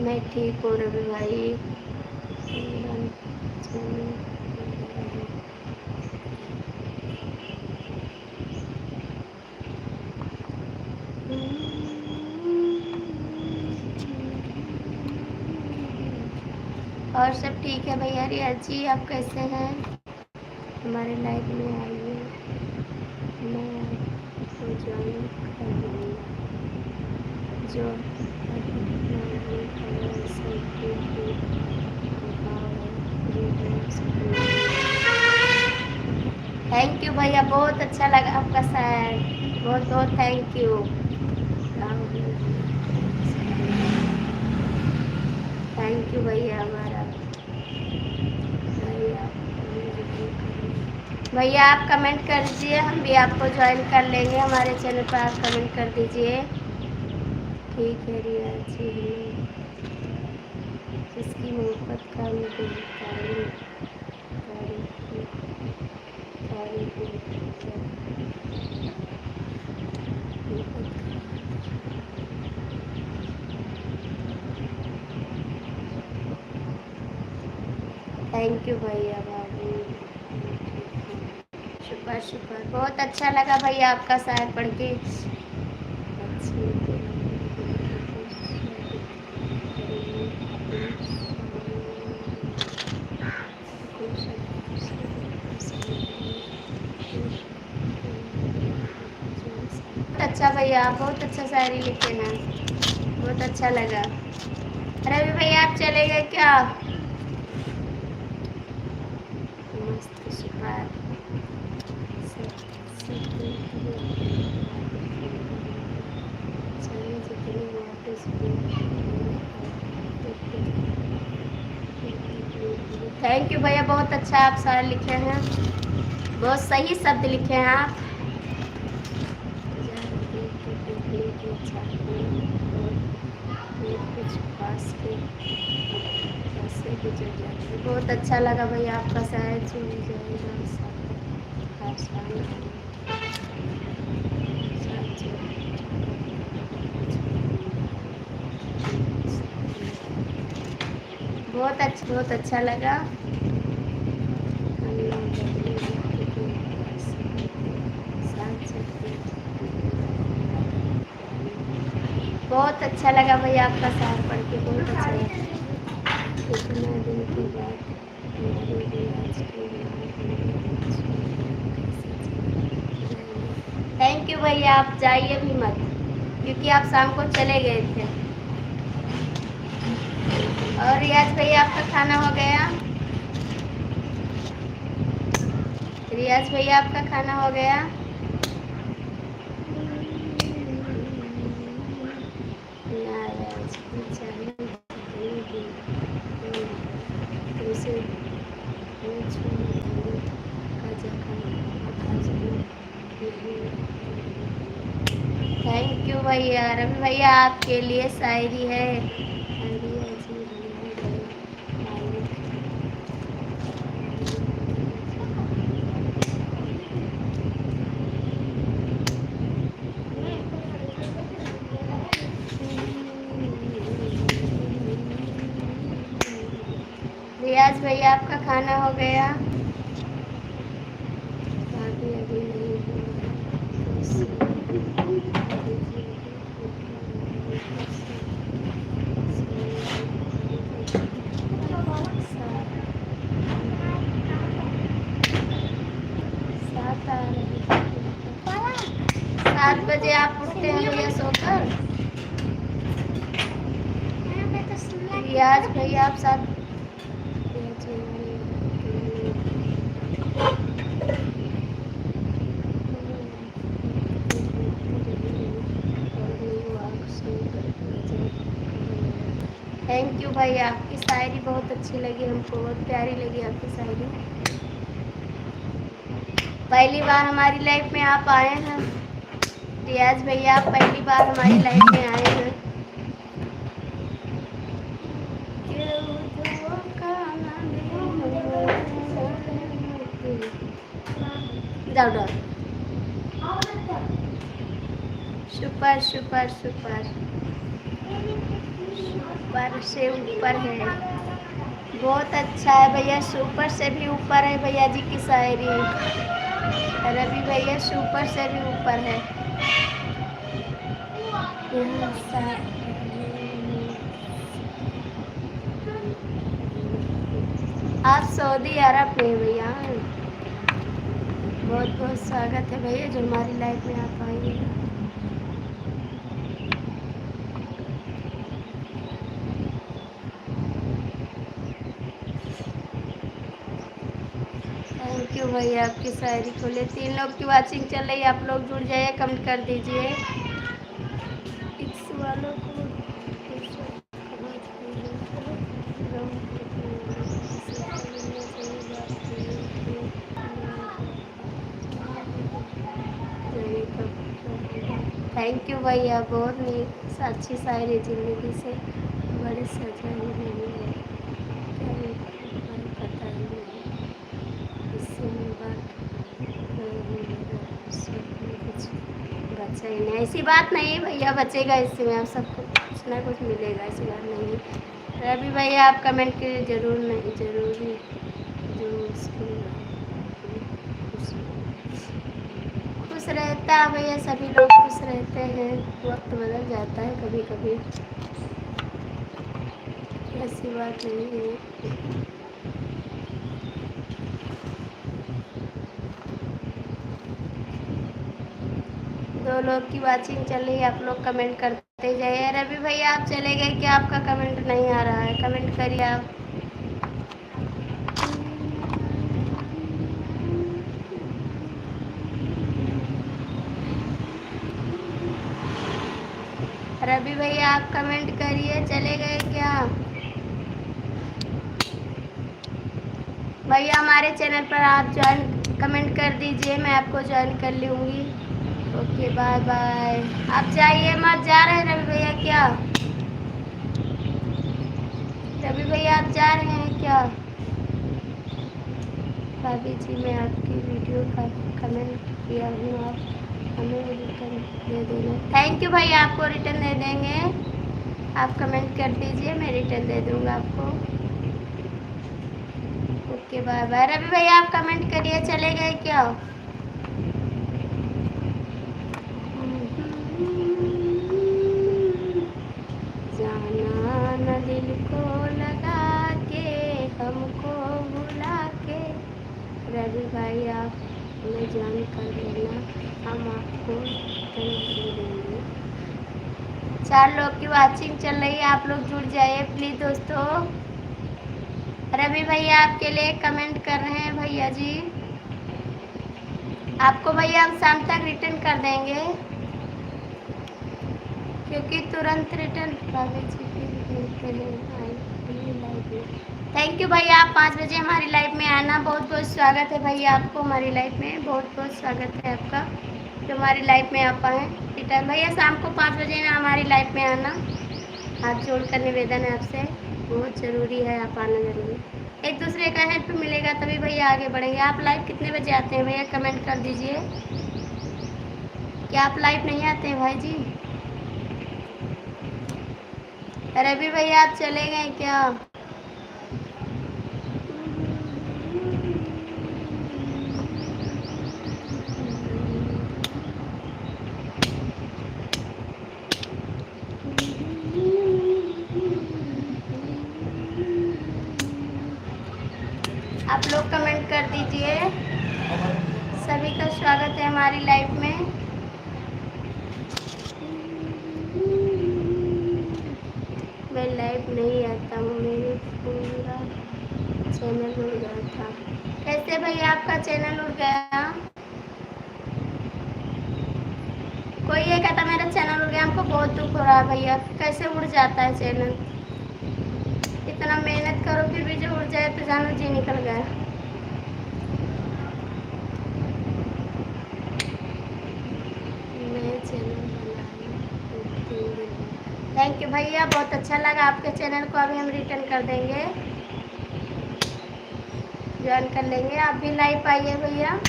मैं ठीक हूँ रवि भाई। और सब ठीक है भैया। रियाज जी आप कैसे हैं? हमारे लाइफ में आइए, मैं आपको ज्वाइन कर लूँगा, जो थैंक यू भैया, बहुत अच्छा लगा आपका शायर, बहुत बहुत थैंक यू। थैंक यू भैया हमारा भैया आप कमेंट कर दीजिए, हम भी आपको ज्वाइन कर लेंगे हमारे चैनल पर। आप कमेंट कर दीजिए। ठीक है रिया जी, जिसकी मोहब्बत का मुझे थैंक यू भैया बाबू, शुक्र शुक्र, बहुत अच्छा लगा भैया आपका शायर पढ़ के। अच्छा भैया, बहुत अच्छा शायरी लिखे हैं, बहुत अच्छा लगा। रवि भैया आप चले गए क्या? मस्त सुपर। थैंक यू भैया, बहुत अच्छा आप शायर लिखे हैं, बहुत सही शब्द लिखे हैं आप। बहुत अच्छा लगा भैया आपका शायर। बहुत अच्छा लगा। बहुत अच्छा लगा भैया आपका शायर पढ़ के, बहुत अच्छा लगा। इतना दिन के बाद थैंक यू भैया, आप जाइए भी मत, क्योंकि आप शाम को चले गए थे। और रियाज भैया आपका खाना हो गया? रियाज भैया आपका खाना हो गया? थैंक यू भैया। रवि भैया आपके लिए शायरी है। रियाज भैया आपका खाना हो गया? अभी नहीं 7 बजे आप उठते हैं भैया सोकर? रियाज भैया आप 7 थैंक यू भाई, आपकी शायरी बहुत अच्छी लगी हमको, बहुत प्यारी लगी आपकी शायरी। पहली बार हमारी लाइफ में आप आए हैं रियाज भैया, आप पहली बार हमारी लाइफ में आए हैं। जाओ जाओ, सुपर सुपर सुपर सुपर से ऊपर है, बहुत अच्छा है भैया, सुपर से भी ऊपर है भैया जी की शायरी। रवि भैया सुपर से भी ऊपर है। आप सऊदी अरब में भैया, बहुत बहुत स्वागत है भैया जो हमारी लाइफ में आप आए हैं। थैंक यू भैया आपकी शायरी को ले। 3 लोग की वाचिंग चल रही है, आप लोग जुड़ जाइए, कमेंट कर दीजिए। इस वालों को थैंक यू भैया, बहुत अच्छी शायरी, जिंदगी से बड़ी सजा ही नहीं है, क्या पता ही नहीं, इससे बात कुछ बचा ही नहीं। ऐसी बात नहीं भैया, बचेगा इसमें, आप सबको कुछ ना कुछ मिलेगा, ऐसी बात नहीं है। रवि भैया आप कमेंट कीजिए, जरूर नहीं जरूरी जो उसकी खुश रहता है भैया, सभी लोग खुश रहते हैं, वक्त बदल जाता है कभी कभी, ऐसी बात नहीं है। दो लोग की वाचिंग चल रही है, आप लोग कमेंट करते जाइए। रवि भैया आप चले गए क्या? आपका कमेंट नहीं आ रहा है, कमेंट करिए आप। रवि भैया आप कमेंट करिए, चले गए क्या भैया? हमारे चैनल पर आप ज्वाइन कमेंट कर दीजिए, मैं आपको ज्वाइन कर लूँगी। ओके बाय बाय, आप जाइए मत, जा रहे हैं रवि भैया क्या? रवि भैया आप जा रहे हैं क्या? भाभी जी मैं आपकी वीडियो का कमेंट किया हूँ, आप हमें रिटर्न दे देना। थैंक यू भैया, आपको रिटर्न दे देंगे, आप कमेंट कर दीजिए, मैं रिटर्न दे दूँगा आपको। Okay bye bye. रवि भैया आप कमेंट करिए, चले गए क्या? जाना न दिल को लगा के, हमको भुला के, रवि भाई आप हमें जान कर लेना, हम आपको दे देंगे। 4 लोग की वाचिंग चल रही है, आप लोग जुड़ जाइए प्लीज दोस्तों। रवि भैया आपके लिए कमेंट कर रहे हैं भैया जी, आपको भैया हम शाम तक रिटर्न कर देंगे, क्योंकि तुरंत रिटर्न भाभी जी मिलते हैं। थैंक यू भैया, आप 5 बजे हमारी लाइफ में आना, बहुत बहुत स्वागत है भैया आपको हमारी लाइफ में, बहुत बहुत स्वागत है आपका जो हमारी लाइफ में आप आए रिटर्न। भैया शाम को 5 बजे ना हमारी लाइफ में आना, हाथ जोड़कर निवेदन है आपसे, बहुत ज़रूरी है आप आना जरूरी, एक दूसरे का हेल्प मिलेगा तभी भैया आगे बढ़ेंगे। आप लाइव कितने बजे आते हैं भैया, कमेंट कर दीजिए। क्या आप लाइव नहीं आते हैं भाई जी? रवि भैया आप चले गए क्या? आप लोग कमेंट कर दीजिए, सभी का स्वागत है हमारी लाइफ में। पूरा चैनल उड़ गया था। कैसे भैया आपका चैनल उड़ गया? कोई ये कहता मेरा चैनल उड़ गया, हमको बहुत दुख हो रहा है भैया। कैसे उड़ जाता है चैनल? इतना मेहनत करो फिर भी जो उड़ जाए तो जानो जी निकल गया। मैं चैनल बनाई। थैंक यू भैया, बहुत अच्छा लगा। आपके चैनल को अभी हम रिटर्न कर देंगे, ज्वाइन कर लेंगे। आप भी लाइव आइए भैया।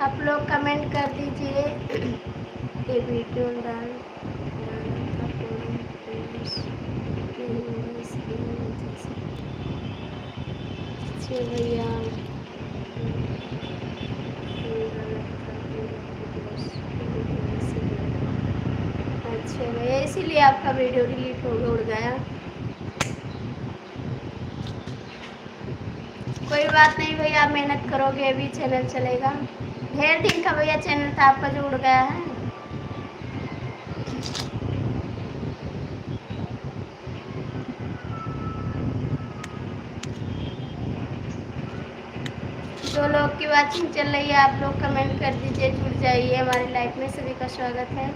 आप लोग कमेंट कर दीजिए। ये वीडियो डाला था भैया। अच्छा भैया, इसीलिए आपका वीडियो डिलीट हो उड़ गया। कोई बात नहीं भैया, आप मेहनत करोगे अभी चैनल चलेगा। ढेर दिन का भैया चैनल था आपका जो उड़ गया है। जो लोग की वाचिंग चल रही है आप लोग कमेंट कर दीजिए, जुड़ जाइए हमारी लाइफ में। सभी का स्वागत है।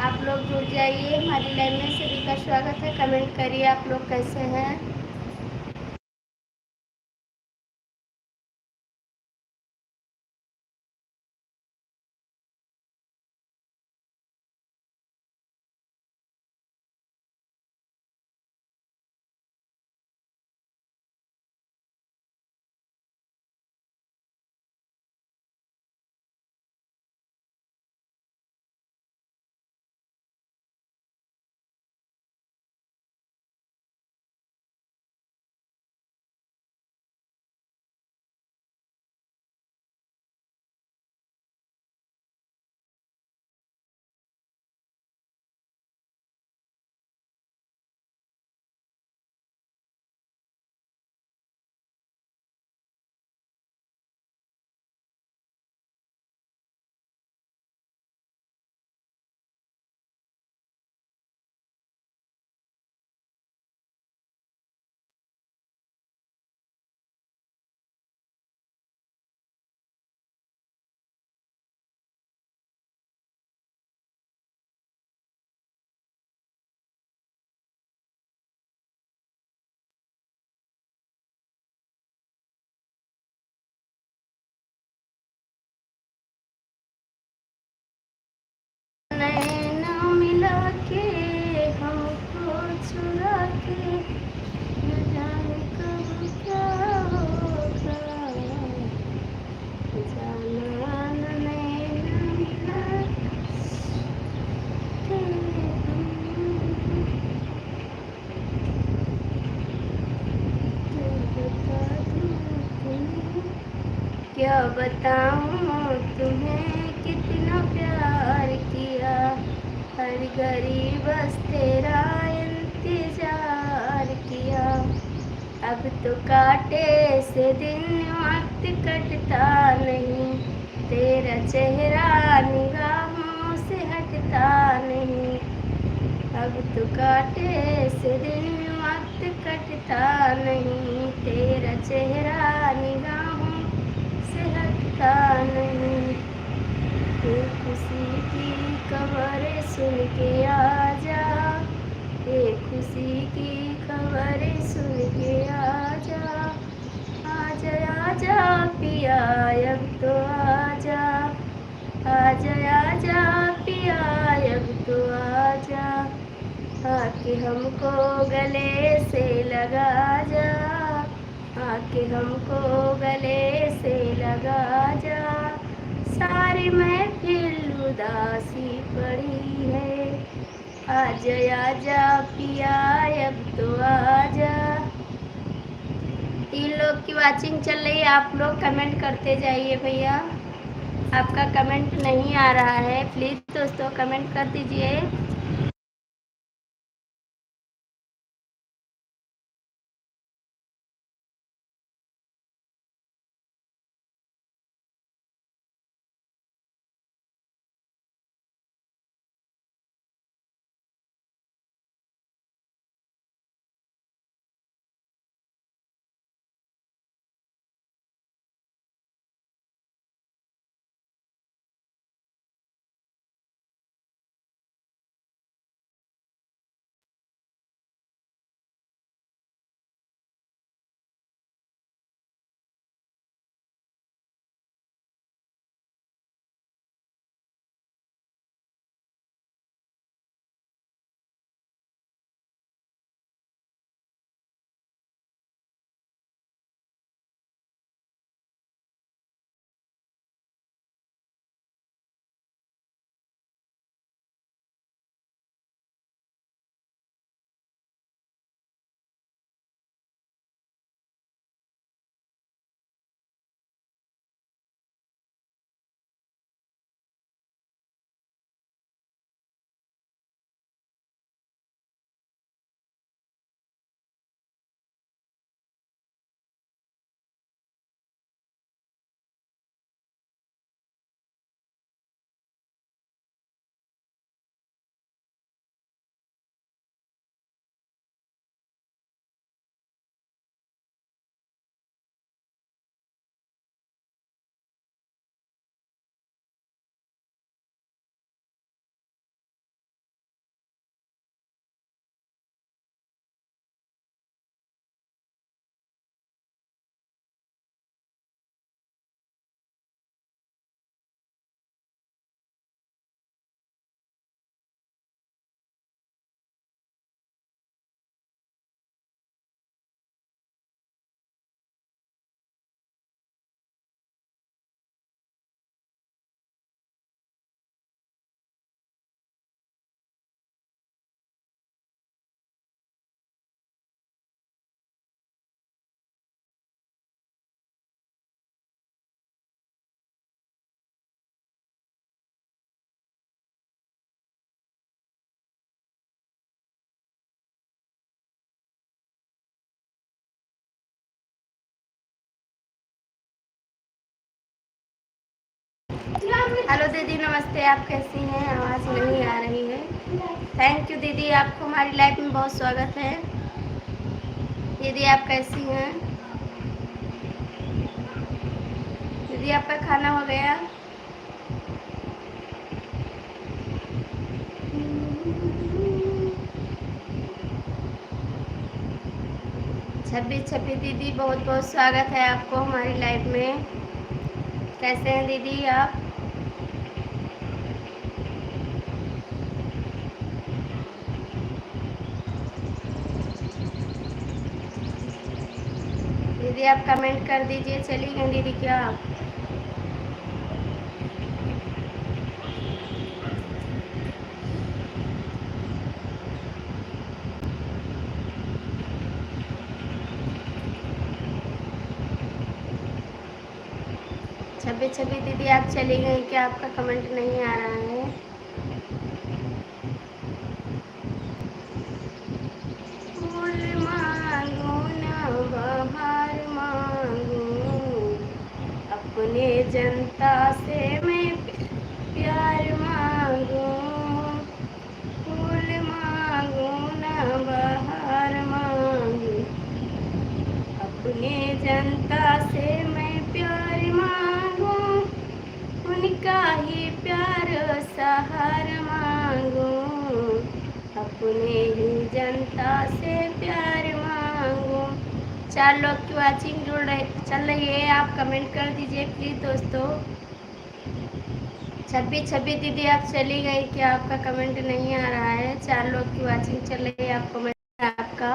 आप लोग जुड़ जाइए हमारी लाइव में। सभी का स्वागत है। कमेंट करिए आप लोग कैसे हैं। नैना मिला के हमको चुरा के न जाने कब क्या होगा। जाना न नैना मिला के क्या बताऊं तुम्हें कितना प्यार किया। हर घड़ी बस तेरा इंतजार किया। अब तो काटे से दिन वक्त कटता नहीं। तेरा चेहरा निगाहों से हटता नहीं। अब तो काटे से दिन वक्त कटता नहीं। तेरा चेहरा निगाहों से हटता नहीं। ये खुशी की खबर सुन के आजा। ये खुशी की खबर सुन के आजा। आजा आजा पिया अब तो आजा। आजा आजा पिया अब तो आजा। आके हमको गले से लगा जा। आके हमको गले से लगा गाजा, सारी महफिल उदासी पड़ी है, आजा आजा पिया अब तो आजा। 3 लोग की वाचिंग चल रही है, आप लोग कमेंट करते जाइए भैया, आपका कमेंट नहीं आ रहा है, प्लीज़ दोस्तों कमेंट कर दीजिए। हेलो दीदी नमस्ते, आप कैसी हैं? आवाज़ नहीं आ रही है। थैंक यू दीदी, आपको हमारी लाइफ में बहुत स्वागत है। दीदी आप कैसी हैं? दीदी आपका खाना हो गया? छब्बीस छब्बीस दीदी बहुत बहुत स्वागत है आपको हमारी लाइफ में। कैसे हैं दीदी आप? दीदी आप कमेंट कर दीजिए। चली गई दीदी क्या आप? छब्बीस छब्बीस दीदी आप चली गई क्या? आपका कमेंट नहीं आ रहा है। फूल मांगू ना बहार मांगू, अपने जनता से मैं प्यार मांगू। फूल मांगू ना बहार मांगू, अपने जनता से मैं प्यार मांगू। उनका ही प्यार सहार मांगू, अपने ही जनता से प्यार मांगू। 4 लोग की वाचिंग चल रही है, आप कमेंट कर दीजिए प्लीज़ दोस्तों। छब्बीस छब्बीस दीदी आप चली गई क्या? आपका कमेंट नहीं आ रहा है। 4 लोग की वाचिंग चल रही है, आप कमेंट आपका।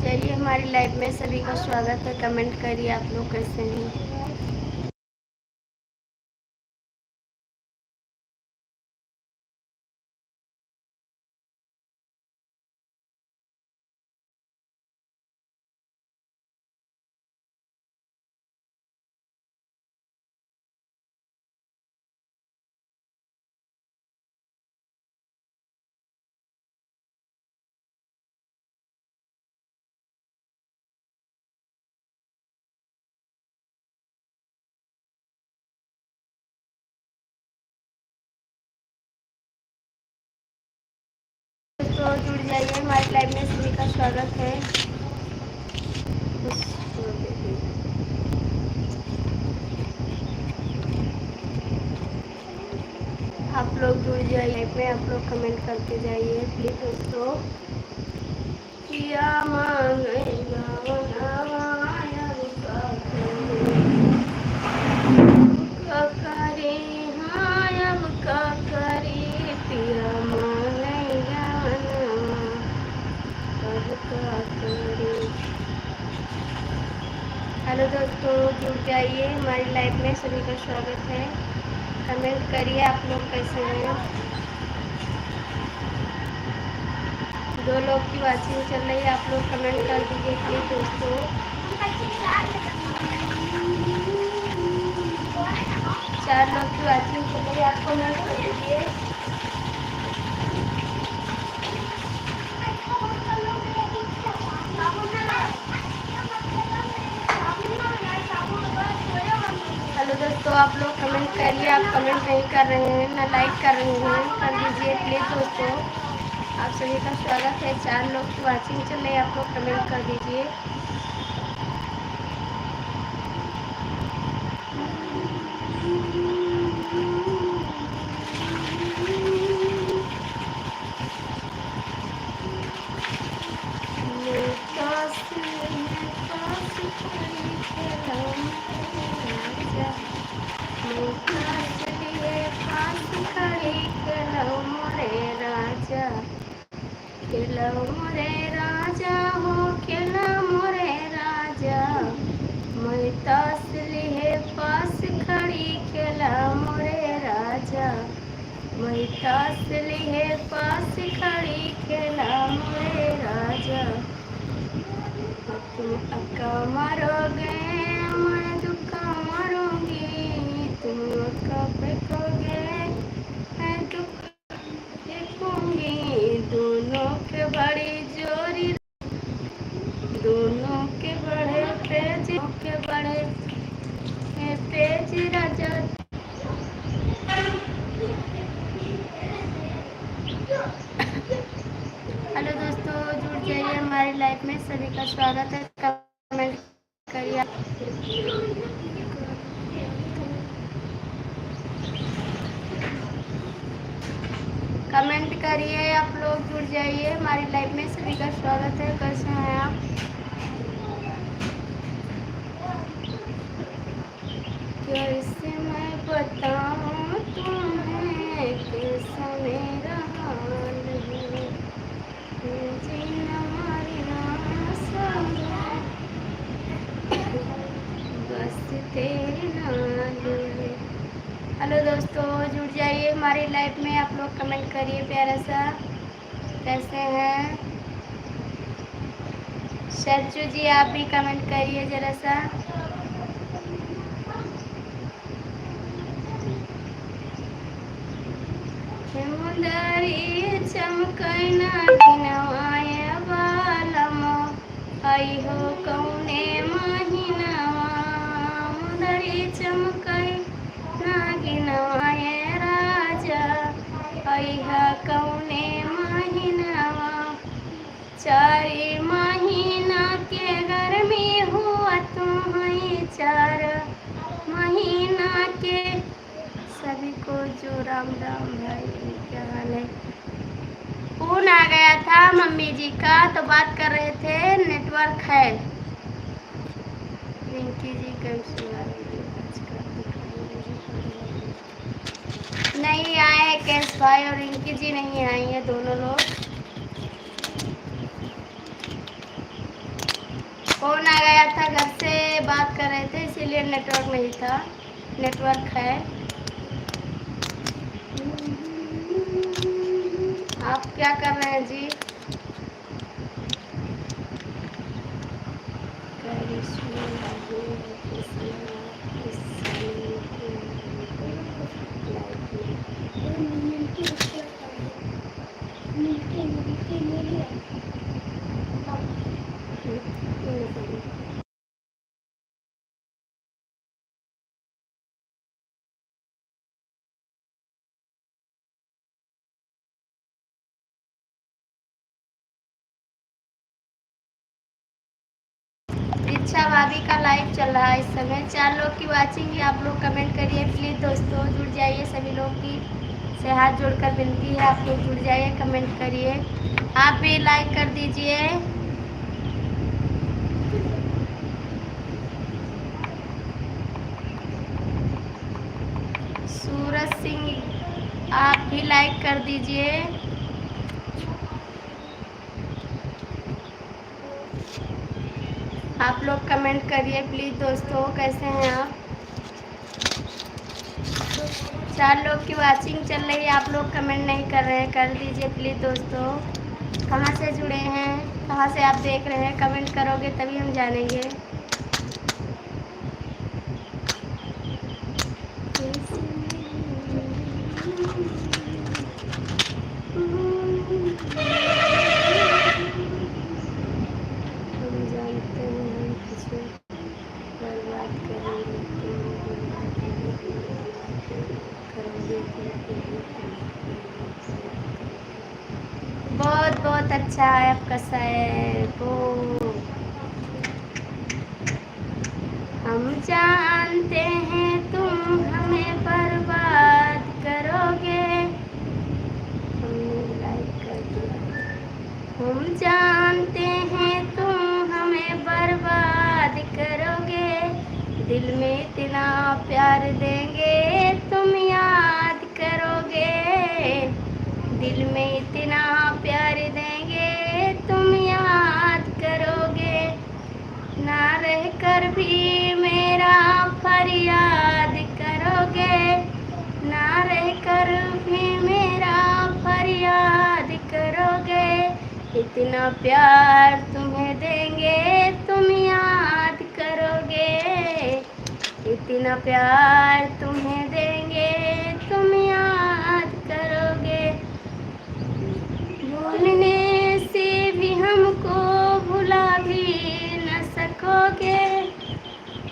जुड़ जाइए हमारी लाइफ में, सभी का स्वागत है। कमेंट करिए आप लोग कैसे हैं। तो जुड़ जाइए हमारी लाइफ में, सभी का स्वागत है। आप लोग जुड़ जाइए लाइफ में, आप लोग कमेंट करते जाइए प्लीज दोस्तों। किया मांगेगा बनावाया करे, हाँ अब का करे, पिया मांगेगा अब का करे। हेलो दोस्तों, जुड़ जाइए हमारी लाइफ में, सभी का स्वागत है। कमेंट करिए आप लोग कैसे हैं। 2 लोग की वाचिंग चल रही है, आप लोग कमेंट कर दीजिए प्लीज दोस्तों। 4 लोग की वाचिंग चल रही है, आप कमेंट कर दीजिए। हेलो दोस्तों, आप लोग कमेंट करिए। आप कमेंट नहीं कर रहे हैं ना लाइक कर रहे हैं, कर दीजिए प्लीज़ दोस्तों। आप सभी का स्वागत है। 4 लोग की वाचिंग चल रही है, आप लोग कमेंट कर दीजिए। खेला मोरे राजा हो, खेला मोरे राजा, मैं तसली है पास खड़ी, खेला मोरे राजा, मैं तसली है पास खड़ी, खेला मोरे राजा। तुम अक्का मारोगे मैं दुक्का मारूंगी, तुम अक्का फेंकोगे मैं दुक्का फेंकूंगी, दोनों के बड़ी जोरी, दोनों के बड़े तेज के बड़े तेज राजा। हेलो दोस्तों, जुड़ जाइए हमारी लाइफ में, सभी का स्वागत है। कमेंट करिए। कमेंट करिए आप लोग, जुड़ जाइए हमारी लाइफ में, सभी का स्वागत है। कैसे हैं आप? कैसे मैं बताऊं तुम्हें कैसा मेरा हाल है, जीना मरना सब बस तेरे नाल है। हेलो दोस्तों, जुड़ जाइए हमारी लाइफ में, आप लोग कमेंट करिए प्यारा सा। कैसे हैं सरजू जी? आप भी कमेंट करिए जरा सा। मुंदरी चमकैना दिनवाय बालमो, आई हो कौने महीनावा, मुंदरी चमकैना गिनवाय राजा, आई हा कौने महीनावा, 4 महीना के गर्मी हुआ तुम्हें, 4 महीना के। सभी को जो राम राम भाई, क्या हाल है? फोन आ गया था मम्मी जी का, तो बात कर रहे थे, नेटवर्क है। रिंकी जी कैसे नहीं आए? कैश भाई और रिंकी जी नहीं आई है, दोनों लोग। फोन आ गया था, घर से बात कर रहे थे इसीलिए नेटवर्क नहीं था। नेटवर्क है। आप क्या कर रहे हैं जी? दीक्षा भाभी का लाइव चल रहा है इस समय। 4 लोग की वाचिंग है, आप लोग कमेंट करिए प्लीज दोस्तों, जुड़ जाइए। सभी लोग की से हाथ जोड़कर विनती है, आप लोग जुड़ जाइए, कमेंट करिए। आप भी लाइक कर दीजिए। सूरज सिंह आप भी लाइक कर दीजिए। आप लोग कमेंट करिए प्लीज दोस्तों, कैसे हैं आप? 4 लोग की वाचिंग चल रही है, आप लोग कमेंट नहीं कर रहे हैं, कर दीजिए प्लीज दोस्तों। कहाँ से जुड़े हैं, कहाँ से आप देख रहे हैं? कमेंट करोगे तभी हम जानेंगे। बहुत बहुत अच्छा है आपका शायर। ओ हम जानते हैं तुम हमें बर्बाद करोगे। हमने लाइक कर दिया। हम जानते हैं तुम हमें बर्बाद करोगे, दिल में इतना प्यार देंगे तुम याद करोगे। दिल में इतना प्यार देंगे तुम याद करोगे। ना रह कर भी मेरा फरियाद करोगे। ना रह कर भी मेरा फरियाद करोगे। इतना प्यार तुम्हें देंगे तुम याद करोगे। इतना प्यार तुम्हें देंगे तुम याद करोगे। भूलने से भी हमको भुला भी न सकोगे।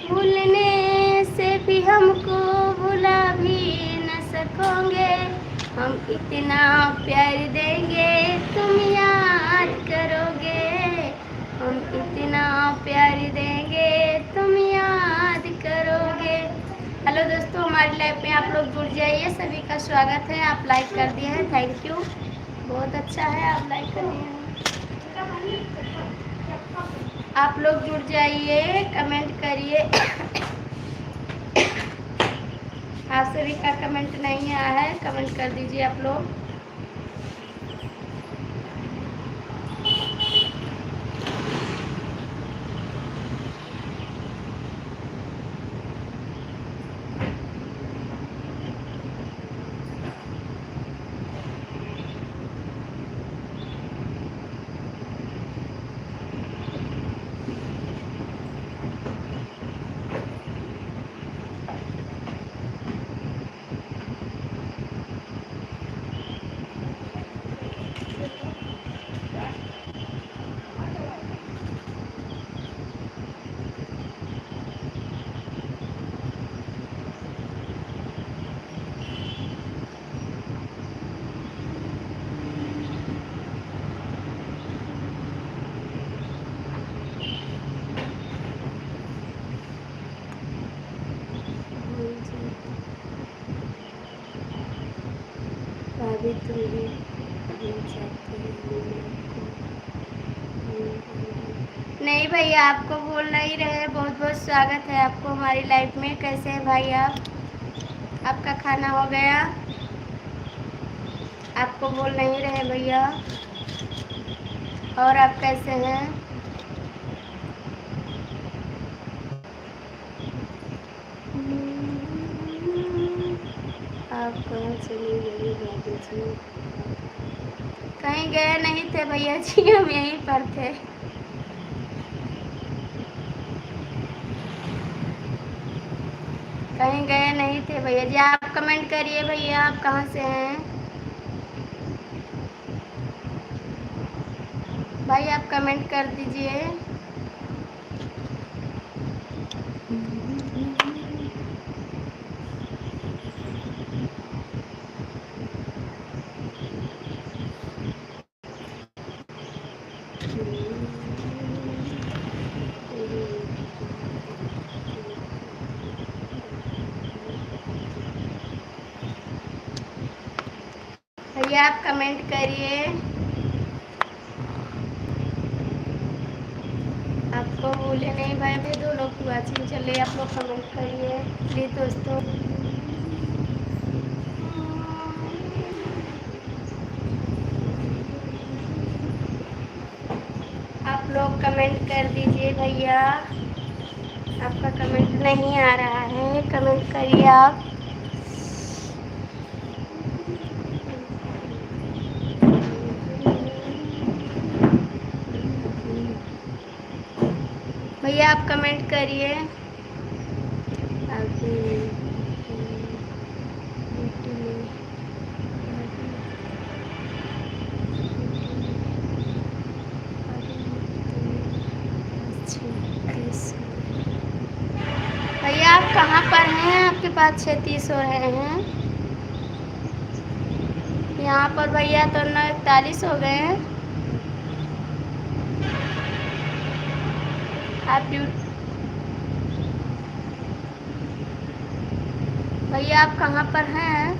भूलने से भी हमको भुला भी न सकोगे। हम इतना प्यार देंगे तुम याद करोगे। हम इतना प्यार देंगे तुम याद करोगे। हेलो दोस्तों, हमारी लाइफ में आप लोग जुड़ जाइए, सभी का स्वागत है। आप लाइक कर दिए हैं, थैंक यू, बहुत अच्छा है, आप लाइक कर दिए हैं। आप लोग जुड़ जाइए, कमेंट करिए। आप सभी का कमेंट नहीं आया है, कमेंट कर दीजिए आप लोग। भाभी तुम भी नहीं भैया, आपको बोल नहीं रहे। बहुत बहुत स्वागत है आपको हमारी लाइफ में। कैसे हैं भाई आप? आपका खाना हो गया? आपको बोल नहीं रहे भैया। और आप कैसे हैं? आप कहाँ चले गए भाभी जी? कहीं गए नहीं थे भैया जी, हम यहीं पर थे। कहीं गए नहीं थे भैया जी। आप कमेंट करिए भैया, आप कहाँ से हैं? भाई आप कमेंट कर दीजिए। भैया आप कमेंट करिए। आपको बोले नहीं भाई, अभी 2 लोग की वाचिंग चल रही है, आप लोग कमेंट करिए प्लीज दोस्तों। आप लोग कमेंट कर दीजिए भैया, आपका कमेंट नहीं आ रहा है, कमेंट करिए आप। भैया आप कमेंट करिए। भैया आप कहाँ पर हैं? आपके पास 36 हो रहे हैं। यहाँ पर भैया तो 41 हो गए हैं। आप भैया आप कहाँ पर हैं?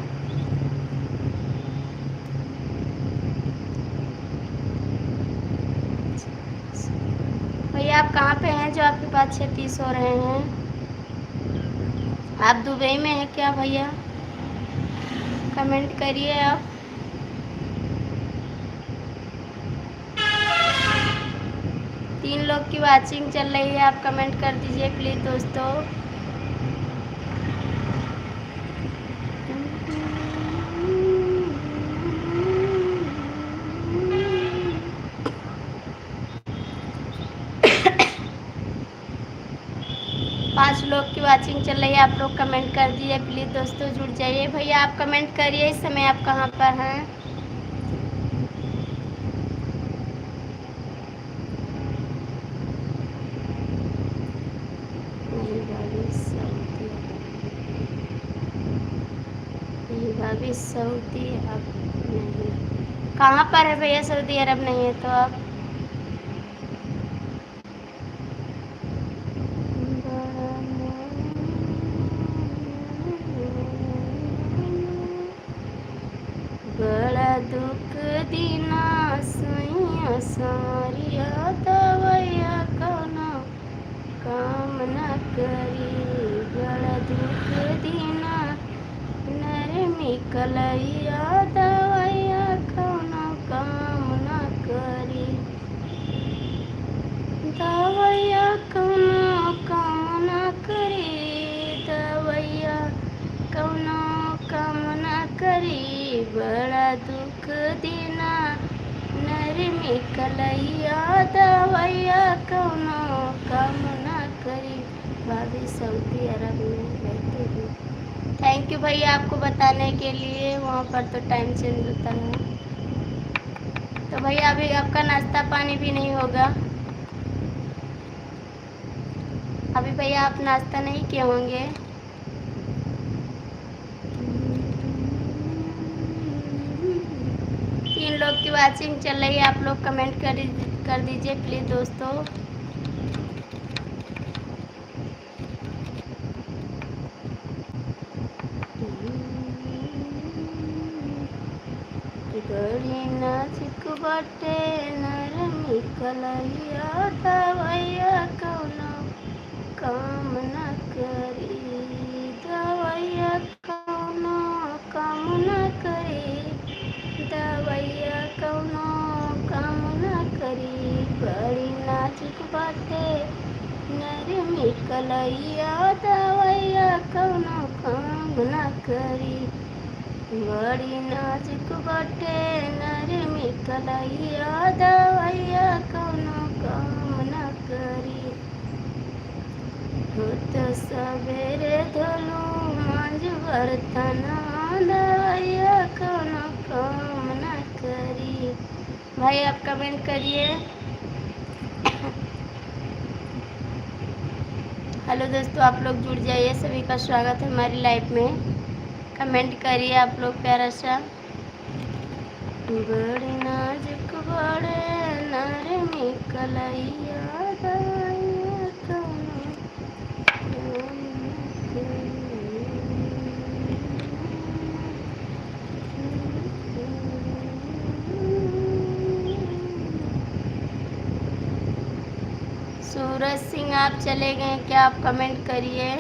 भैया आप कहाँ पे हैं जो आपके पास 36 हो रहे हैं? आप दुबई में हैं क्या भैया? कमेंट करिए आप। तीन लोग की वाचिंग चल रही है, आप कमेंट कर दीजिए प्लीज दोस्तों। पांच लोग की वाचिंग चल रही है, आप लोग कमेंट कर दीजिए प्लीज दोस्तों, जुड़ जाइए। भैया आप कमेंट करिए इस समय आप कहाँ पर हैं? भाभी सऊदी अरब नहीं। कहाँ पर है भैया? सऊदी अरब नहीं है तो आप बड़ा दुख दीना सुइया सारिया दवैया कौनो काम न करी। बड़ा दुख दीना नरमी कलैया दवैया कौनो काम न करी। दवैया कौनो काम न करी, दवैया कौनो काम न करी। बड़ा दुख दीना नरमी कलैया दवैया कौनो काम न करी। भाभी सऊदी अरब में रहती हूँ। थैंक यू भैया आपको बताने के लिए, वहाँ पर तो टाइम चेंज होता है। तो भैया अभी आपका नाश्ता पानी भी नहीं होगा? अभी भैया आप नाश्ता नहीं किए होंगे। तीन लोग की वाचिंग चल रही है, आप लोग कमेंट कर दीजिए प्लीज दोस्तों। गड़ी नाजुक बाटे नरमी कलैया दवैया कौनो काम न करी। दवैया कौनो काम न करी, दवैया कौनो काम न करी। बड़ी नाजुक बाटे नरमी कलैया दवैया कौनो काम न करी। बड़ी नाजुक बाटे नरमी कलैया दवैया कौनो काम न करी। होत सवेरे धोलू मांझ बर्तन दवैया कौनो काम न करी। भाई आप कमेंट करिए। हेलो दोस्तों, आप लोग जुड़ जाइए, सभी का स्वागत है हमारी लाइफ में। कमेंट करिए आप लोग प्यारा सा। बड़ी नाजुक बड़े नरमी कलैया दवैया कौनो काम न करी। सूरज सिंह आप चले गए क्या? आप कमेंट करिए।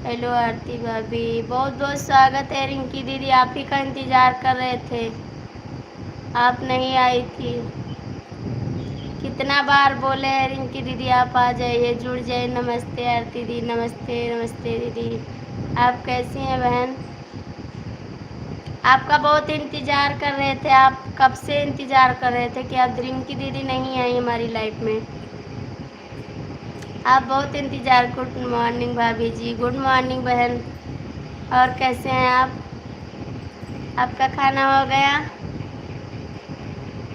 हेलो आरती भाभी, बहुत बहुत स्वागत है। रिंकी दीदी आप ही का इंतजार कर रहे थे, आप नहीं आई थी। कितना बार बोले हैं रिंकी दीदी आप आ जाइए, जुड़ जाइए। नमस्ते आरती दीदी, नमस्ते नमस्ते दीदी, आप कैसी हैं बहन? आपका बहुत इंतजार कर रहे थे, आप कब से इंतजार कर रहे थे कि आप रिंकी दीदी नहीं आई हमारी लाइफ में। आप बहुत इंतजार। गुड मॉर्निंग भाभी जी, गुड मॉर्निंग बहन। और कैसे हैं आप? आपका खाना हो गया?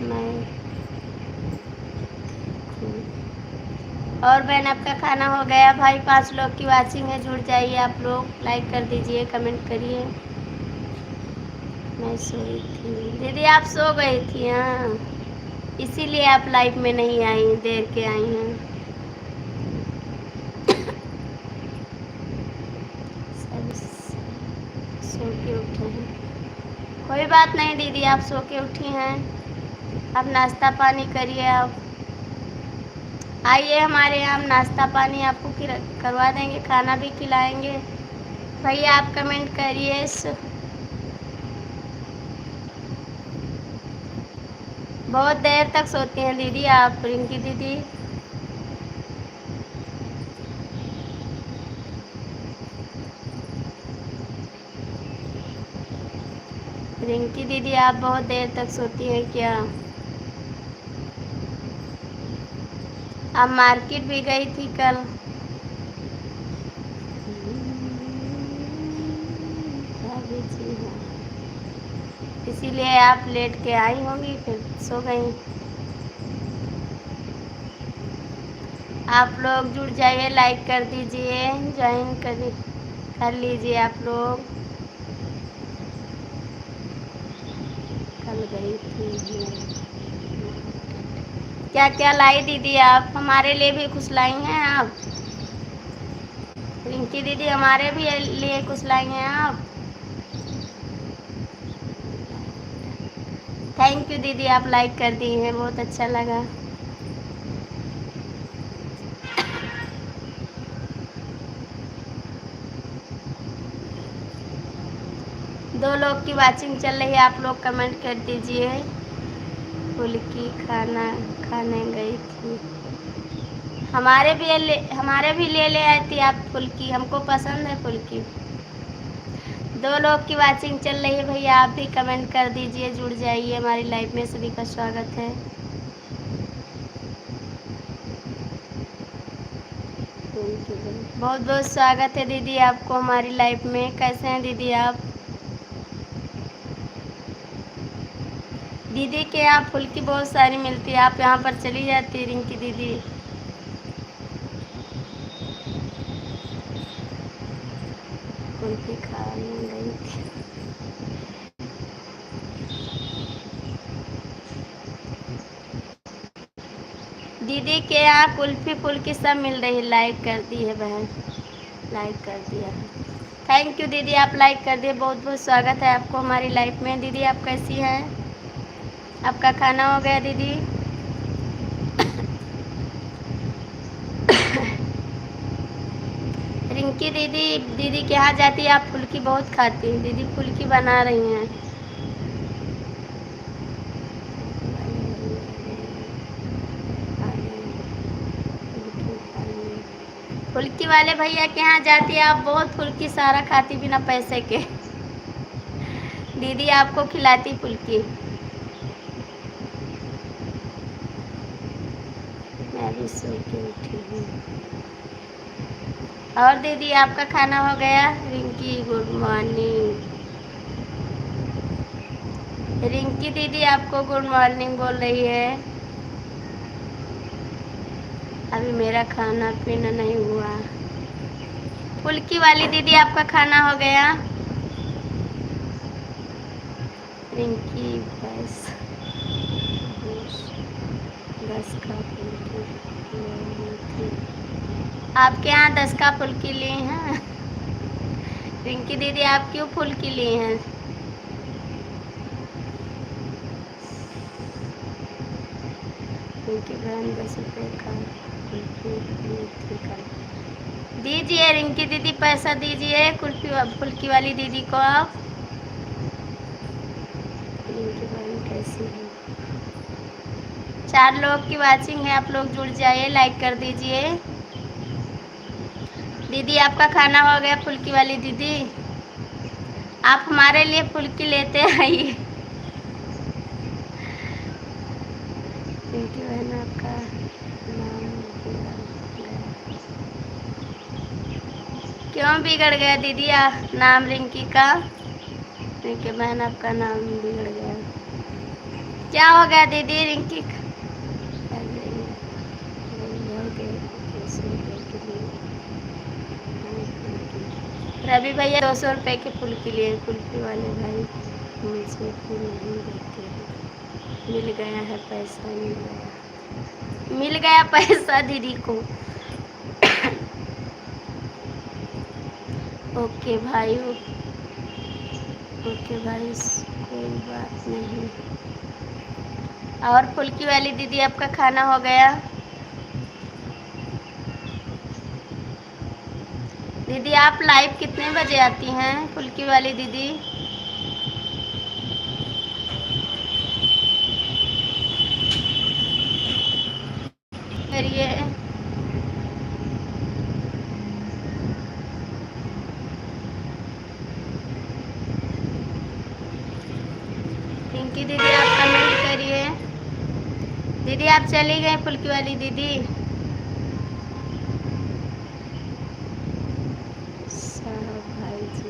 नहीं। और बहन आपका खाना हो गया? भाई 5 लोग की वाचिंग है, जुड़ जाइए आप लोग, लाइक कर दीजिए, कमेंट करिए। मैं सोई थी दीदी, आप सो गई थी? हाँ, इसीलिए आप लाइव में नहीं आई, देर के आई हैं। सब सो के उठे हैं, कोई बात नहीं दीदी, आप सो के उठी हैं। आप नाश्ता पानी करिए, आप आइए हमारे यहाँ, हम नाश्ता पानी आपको करवा देंगे, खाना भी खिलाएंगे। भैया आप कमेंट करिए। बहुत देर तक सोती हैं दीदी आप, रिंकी दीदी? रिंकी दीदी आप बहुत देर तक सोती हैं क्या? आप मार्केट भी गई थी कल? इसीलिए आप लेट के आई होंगी, फिर सो गई। आप लोग जुड़ जाइए, लाइक कर दीजिए, ज्वाइन कर लीजिए आप लोग। कल गई थी, क्या क्या लाई दीदी आप? हमारे लिए भी कुछ लाई हैं आप? रिंकी दीदी हमारे भी लिए कुछ लाई हैं आप? थैंक यू दीदी, आप लाइक कर दी हैं, बहुत अच्छा लगा। दो लोग की वाचिंग चल रही है, आप लोग कमेंट कर दीजिए। फुल्की खाना खाने गई थी, हमारे भी ले आई थी आप फुल्की, हमको पसंद है फुल्की। दो लोग की वाचिंग चल रही है भैया, आप भी कमेंट कर दीजिए, जुड़ जाइए हमारी लाइफ में, सभी का स्वागत है। बहुत बहुत स्वागत है दीदी आपको हमारी लाइफ में। कैसे हैं दीदी आप? दीदी के यहाँ फुल्की बहुत सारी मिलती है, आप यहाँ पर चली जाती रिंकी दीदी। फुल्की खाने गई थी। दीदी के यहाँ कुल्फी फुल्की सब मिल रही है, लाइक कर दी है बहन, लाइक कर दिया है। थैंक यू दीदी, आप लाइक कर दिए, बहुत बहुत स्वागत है आपको हमारी लाइफ में। दीदी आप कैसी हैं? आपका खाना हो गया दीदी? रिंकी दीदी, दीदी के यहाँ जाती है, आप फुल्की बहुत खाती हैं, दीदी फुल्की बना रही हैं। फुल्की वाले भैया के यहाँ जाती है, आप बहुत फुल्की सारा खाती बिना पैसे के। दीदी आपको खिलाती फुल्की। मैं भी सो के उठी हूँ। और दीदी आपका खाना हो गया? Rinki good morning. रिंकी दीदी आपको गुड मॉर्निंग बोल रही है। अभी मेरा खाना पीना नहीं हुआ। फुल्की वाली दीदी आपका खाना हो गया? रिंकी बस 10 का फुल्की ले थी। आपके यहाँ 10 का फुल्की लिए हैं? रिंकी दीदी आप क्यों फुल्की लिए हैं? रिंकी बहन 10 रुपये का फुल्की ली थी कल। दीजिए रिंकी दीदी पैसा दीजिए फुल्की वाली दीदी को आप। रिंकी बहन कैसी है? 4 लोग की वाचिंग है, आप लोग जुड़ जाइए, लाइक कर दीजिए। दीदी आपका खाना हो गया? फुल्की वाली दीदी आप हमारे लिए फुल्की लेते आइए। रिंकी बहन आपका नाम बिगड़ गया। क्यों बिगड़ गया दीदी नाम रिंकी का? रिंकी बहन आपका नाम बिगड़ गया। क्या हो गया दीदी रिंकी? रवि भैया 200 रुपये की फुल्की लिए। फुल्की वाले भाई मुझे भी नहीं देते हैं। मिल गया है पैसा, मिल गया पैसा दीदी को। ओके भाई, ओके भाई कोई बात नहीं। और फुल्की वाली दीदी आपका खाना हो गया? दीदी आप लाइव कितने बजे आती हैं? फुल्की वाली दीदी करिए। रिंकी दीदी आप कमेंट करिए। दीदी आप चली गए फुल्की वाली दीदी? भाई जी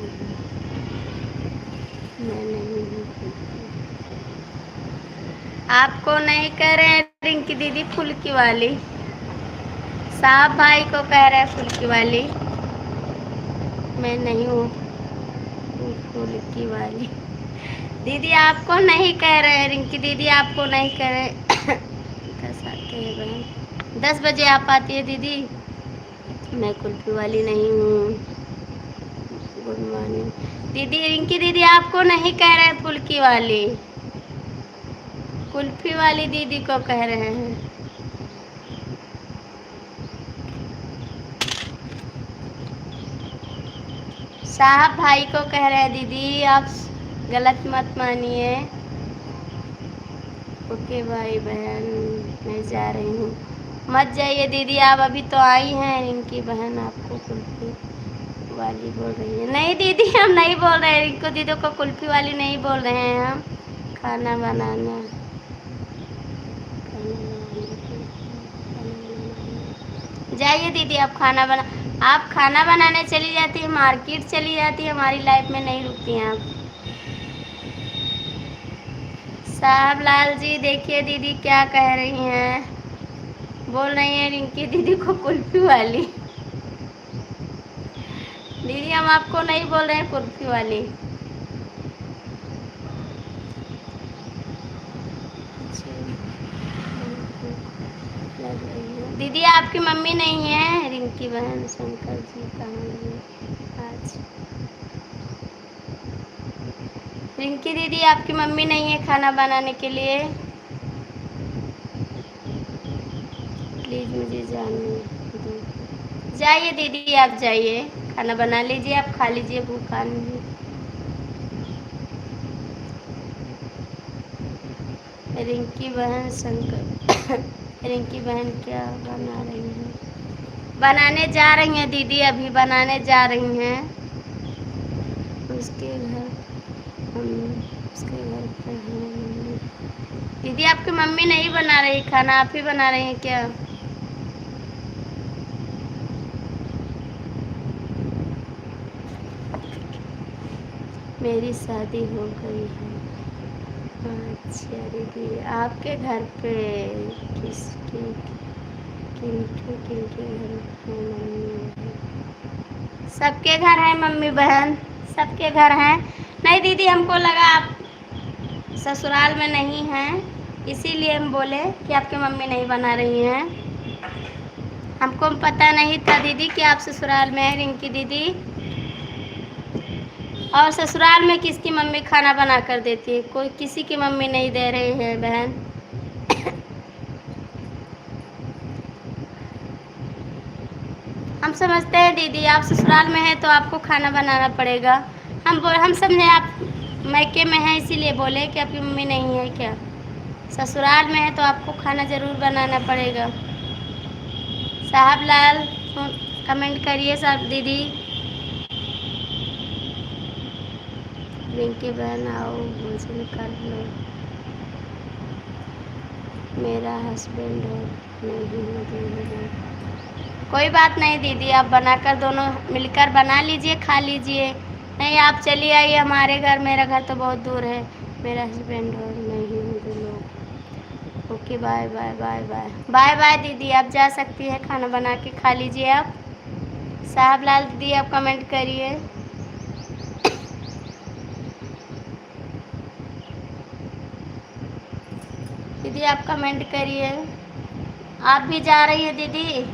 मैं नहीं हूँ। आपको नहीं कह रहे हैं रिंकी दीदी फुल्की वाली, साहब भाई को कह रहे हैं फुल्की वाली। मैं नहीं हूँ फुल्की वाली। दीदी आपको नहीं कह रहे हैं रिंकी दीदी, आपको नहीं कह रहे। 10 आते हैं बहन, 10 बजे आप आती है दीदी। मैं कुल्फी वाली नहीं हूँ। गुड मॉर्निंग दीदी। रिंकी दीदी आपको नहीं कह रहे हैं फुल्की वाली, कुल्फी वाली दीदी को कह रहे हैं। साहब भाई को कह रहे हैं दीदी, आप गलत मत मानिए। ओके भाई बहन मैं जा रही हूँ। मत जाइए दीदी आप, अभी तो आई हैं। रिंकी बहन आपको कुल्फी वाली बोल रही है। नहीं दीदी हम नहीं बोल रहे हैं, रिंकू दीदी को कुल्फी वाली नहीं बोल रहे हैं हम। खाना बनाना जाइए दीदी आप खाना बना, आप खाना बनाने चली जाती है, मार्केट चली जाती है, हमारी लाइफ में नहीं रुकती हैं आप। साहब लाल जी देखिए दीदी क्या कह रही हैं, बोल रही हैं रिंकी दीदी को कुल्फी वाली। दीदी हम आपको नहीं बोल रहे हैं कुल्फी वाली। दीदी आपकी मम्मी नहीं है? रिंकी बहन शंकर जी कहाँ गए आज? रिंकी दीदी आपकी मम्मी नहीं है खाना बनाने के लिए? प्लीज मुझे जानने दो। जाइए दीदी आप जाइए, खाना बना लीजिए, आप खा लीजिए, भूखा नहीं। रिंकी बहन शंकर रिंकी बहन क्या बना रही है? बनाने जा रही हैं दीदी, अभी बनाने जा रही हैं। उसके घर हम उसके घर पे हैं दीदी। आपकी मम्मी नहीं बना रही खाना, आप ही बना रही हैं क्या? मेरी शादी हो गई है। अच्छा दीदी, आपके घर पे किसकी किनके किनके घर पे मम्मी है? सबके घर है मम्मी बहन, सबके घर हैं। नहीं दीदी, हमको लगा आप ससुराल में नहीं हैं, इसीलिए हम बोले कि आपकी मम्मी नहीं बना रही हैं। हमको पता नहीं था दीदी कि आप ससुराल में हैं रिंकी दीदी। और ससुराल में किसकी मम्मी खाना बना कर देती है? कोई किसी की मम्मी नहीं दे रही है बहन। हम समझते हैं दीदी आप ससुराल में हैं तो आपको खाना बनाना पड़ेगा। हम समझे आप मैके में हैं, इसीलिए बोले कि आपकी मम्मी नहीं है क्या। ससुराल में है तो आपको खाना ज़रूर बनाना पड़ेगा। साहब लाल कमेंट करिए सब दीदी। रिंकी बहन आओ भोजन कर लो, मेरा हस्बैंड और नहीं है। कोई बात नहीं दीदी, आप बनाकर दोनों मिलकर बना लीजिए, खा लीजिए। नहीं आप चलिए आइए हमारे घर, मेरा घर तो बहुत दूर है। मेरा हस्बैंड और नहीं हूँ दो लोग। Okay bye bye bye bye bye bye दीदी, आप जा सकती हैं, खाना बना के खा लीजिए आप। साहब लाल दीदी आप कमेंट करिए। दीदी आप कमेंट करिए। आप भी जा रही हैं दीदी?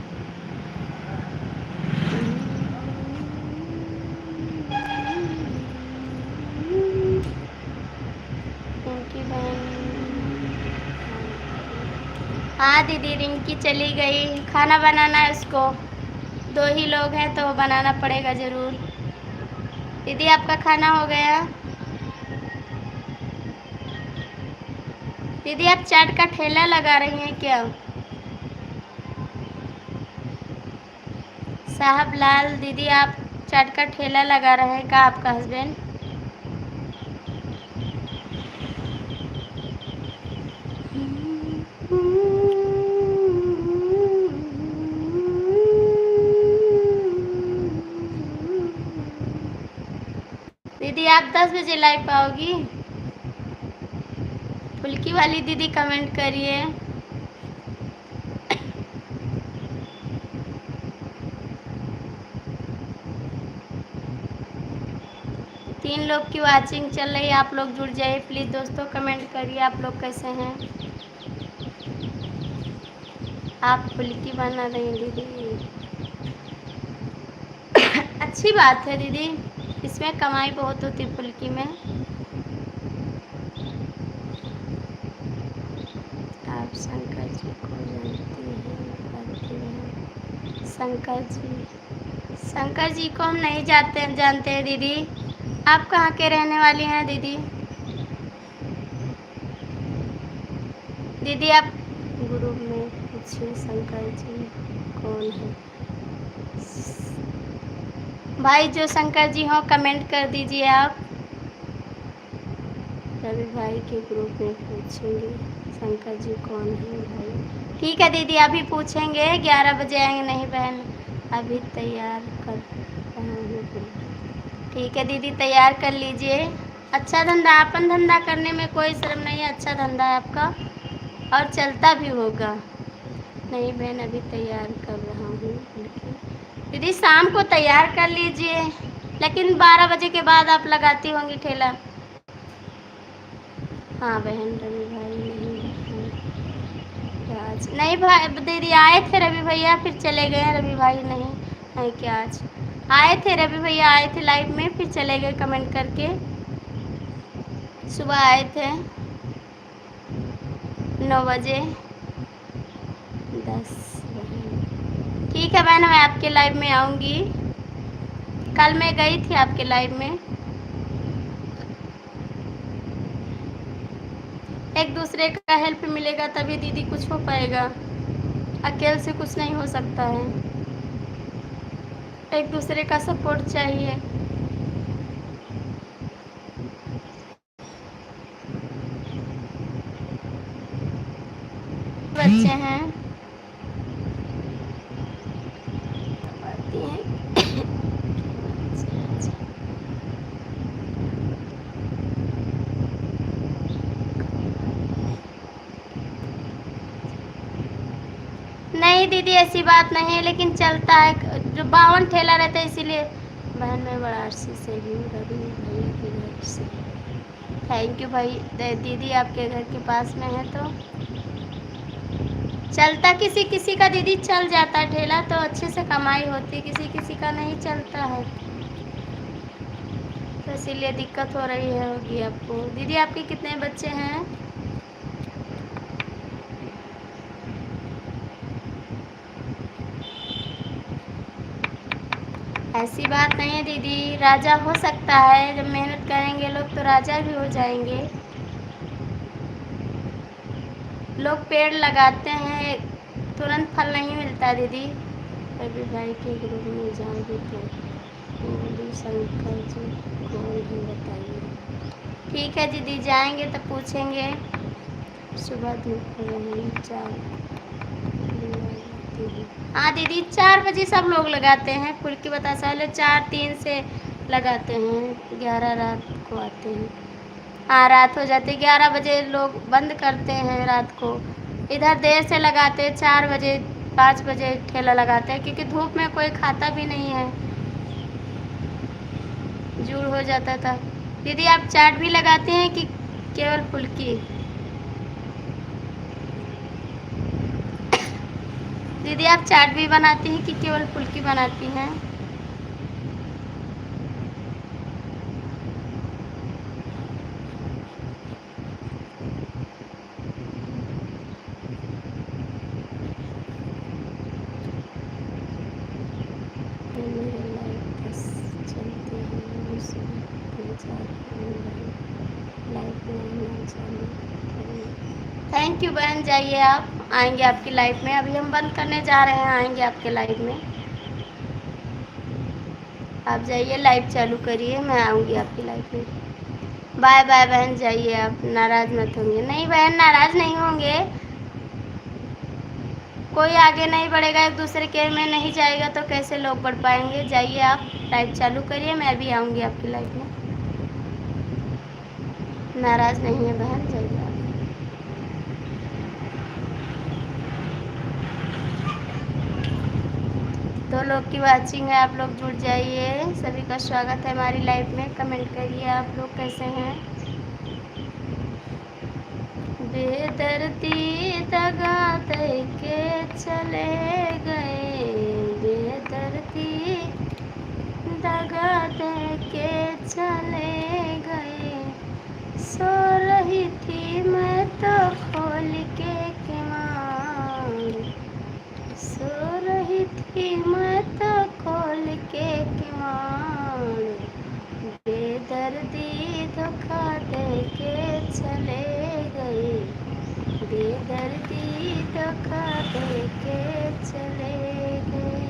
रिंकी बहन, हाँ दीदी रिंकी चली गई, खाना बनाना है उसको। दो ही लोग हैं तो बनाना पड़ेगा ज़रूर। दीदी आपका खाना हो गया? दीदी आप चाट का ठेला लगा रही हैं क्या? साहब लाल दीदी आप चाट का ठेला लगा रहे हैं क्या आपका हस्बैंड? दीदी आप 10 बजे लाइव पाओगी? फुल्की वाली दीदी कमेंट करिए। तीन लोग की वाचिंग चल रही है, आप लोग जुड़ जाइए प्लीज़ दोस्तों। कमेंट करिए आप लोग कैसे हैं। आप फुल्की बना रही हैं दीदी, अच्छी बात है दीदी, इसमें कमाई बहुत होती है फुल्की में। आप शंकर जी को जानती हैं? शंकर जी, शंकर जी को हम नहीं जानते हैं दीदी। आप कहाँ के रहने वाली हैं दीदी? दीदी आप ग्रुप में पूछिए शंकर जी कौन है। भाई जो शंकर जी हो कमेंट कर दीजिए आप। रवि भाई के ग्रुप में पूछेंगे शंकर जी कौन है भाई। ठीक है दीदी अभी पूछेंगे, 11 बजे आएंगे। नहीं बहन अभी तैयार कर रहा हूँ। ठीक है दीदी तैयार कर लीजिए। अच्छा धंधा, अपन धंधा करने में कोई शर्म नहीं है, अच्छा धंधा है आपका और चलता भी होगा। नहीं बहन अभी तैयार कर रहा हूँ। दीदी शाम को तैयार कर लीजिए, लेकिन 12 बजे के बाद आप लगाती होंगी ठेला। हाँ बहन रवि भाई नहीं भाई दीदी आए थे रवि भैया, फिर चले गए। रवि भाई नहीं है क्या? आज आए थे रवि भैया, आए थे लाइव में फिर चले गए कमेंट करके। सुबह आए थे 9 बजे 10। ठीक है बहन मैं आपके लाइव में आऊँगी। कल मैं गई थी आपके लाइव में। एक दूसरे का हेल्प मिलेगा तभी दीदी कुछ हो पाएगा, अकेले से कुछ नहीं हो सकता है। एक दूसरे का सपोर्ट चाहिए। बच्चे हैं? नहीं दीदी ऐसी बात नहीं है, लेकिन चलता है, जो 52 ठेला रहता है इसीलिए। बहन मैं वाराणसी से हूँ, रवि भैया के घर से। थैंक यू भाई। दीदी आपके घर के पास में है तो चलता, किसी किसी का दीदी चल जाता है ठेला तो अच्छे से कमाई होती है, किसी किसी का नहीं चलता है, तो इसीलिए दिक्कत हो रही है होगी आपको। दीदी आपके कितने बच्चे हैं? ऐसी बात नहीं है दीदी, राजा हो सकता है, जब मेहनत करेंगे लोग तो राजा भी हो जाएंगे। लोग पेड़ लगाते हैं, तुरंत फल नहीं मिलता दीदी। रवि भाई के ग्रुप में जाओगे तो बोली शंकर जी कौन है बताइए। ठीक है दीदी, जाएंगे तो पूछेंगे। सुबह धूप में 4। हाँ दीदी 4 बजे सब लोग लगाते हैं फुल की बतासा वाले, 4-3 से लगाते हैं, 11 रात को आते हैं। हाँ रात हो जाती है, 11 बजे लोग बंद करते हैं रात को। इधर देर से लगाते हैं, 4 बजे 5 बजे ठेला लगाते हैं, क्योंकि धूप में कोई खाता भी नहीं है, जूड़ हो जाता था। दीदी आप चाट भी लगाते हैं कि केवल फुल्की? दीदी आप चाट भी बनाती हैं कि केवल फुल्की बनाती हैं? थैंक यू बहन, जाइए आप, आएंगे आपकी लाइफ में। अभी हम बंद करने जा रहे हैं, आएंगे आपके लाइफ में। आप जाइए लाइव चालू करिए, मैं आऊँगी आपकी लाइफ में। बाय बाय बहन, जाइए आप, नाराज़ मत होंगे। नहीं बहन नाराज़ नहीं होंगे, कोई आगे नहीं बढ़ेगा, एक दूसरे के में नहीं जाएगा तो कैसे लोग बढ़ पाएंगे। जाइए आप लाइव चालू करिए, मैं भी आऊँगी आपकी लाइफ में। नाराज़ नहीं है बहन, जाइए आप। दो लोग की वाचिंग है, आप लोग जुड़ जाइए। सभी का स्वागत है हमारी लाइफ में। कमेंट करिए आप लोग कैसे हैं। बेदर्दी दगा दे के चले गए, बेदर्दी दगा दे के चले गए। सो रही थी मैं तो खोल के किवाड़, सो रही थी मैं तो खोल के किवाड़। बेदर्दी धोखा दे के चले गए, बेदर्दी धोखा दे के चले गए।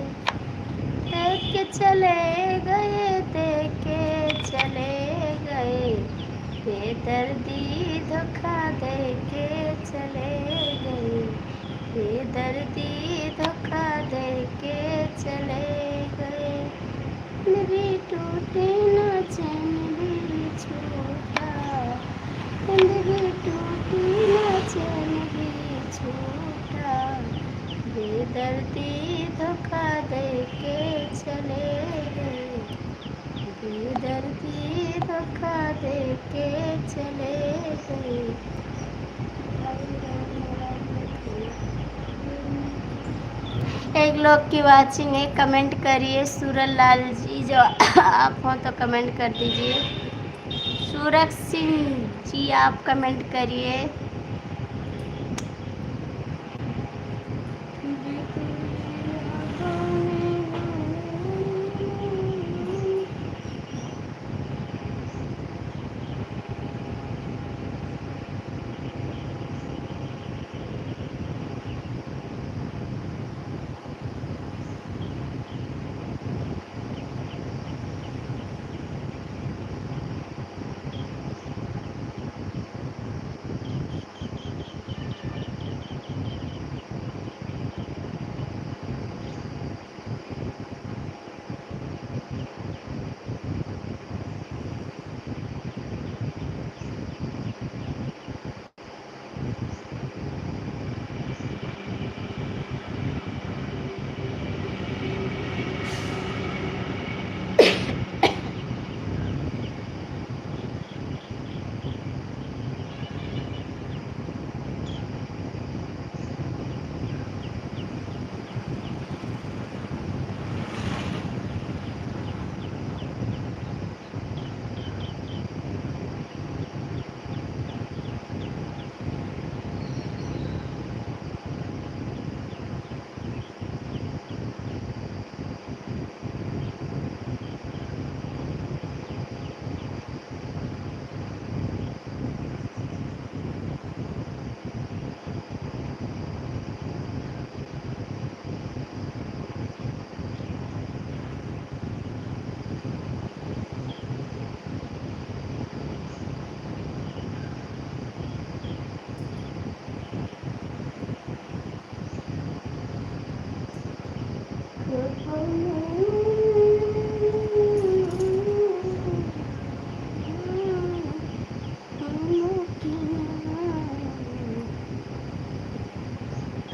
देख के चले गए, देख के चले गए, बेदर्दी धोखा दे के चले गए, बेदर्दी धोखा दे के चले गए। नींद भी टूटी ना चैन भी छूटा, नींद भी टूटी ना चैन भी छूटा। बेदर्दी धोखा दे के चले गए, बेदर्दी धोखा दे के चले गए। एक लोग की वाचिंग है, कमेंट करिए। सूरज लाल जी जो आप हो तो कमेंट कर दीजिए। सूरज सिंह जी आप कमेंट करिए।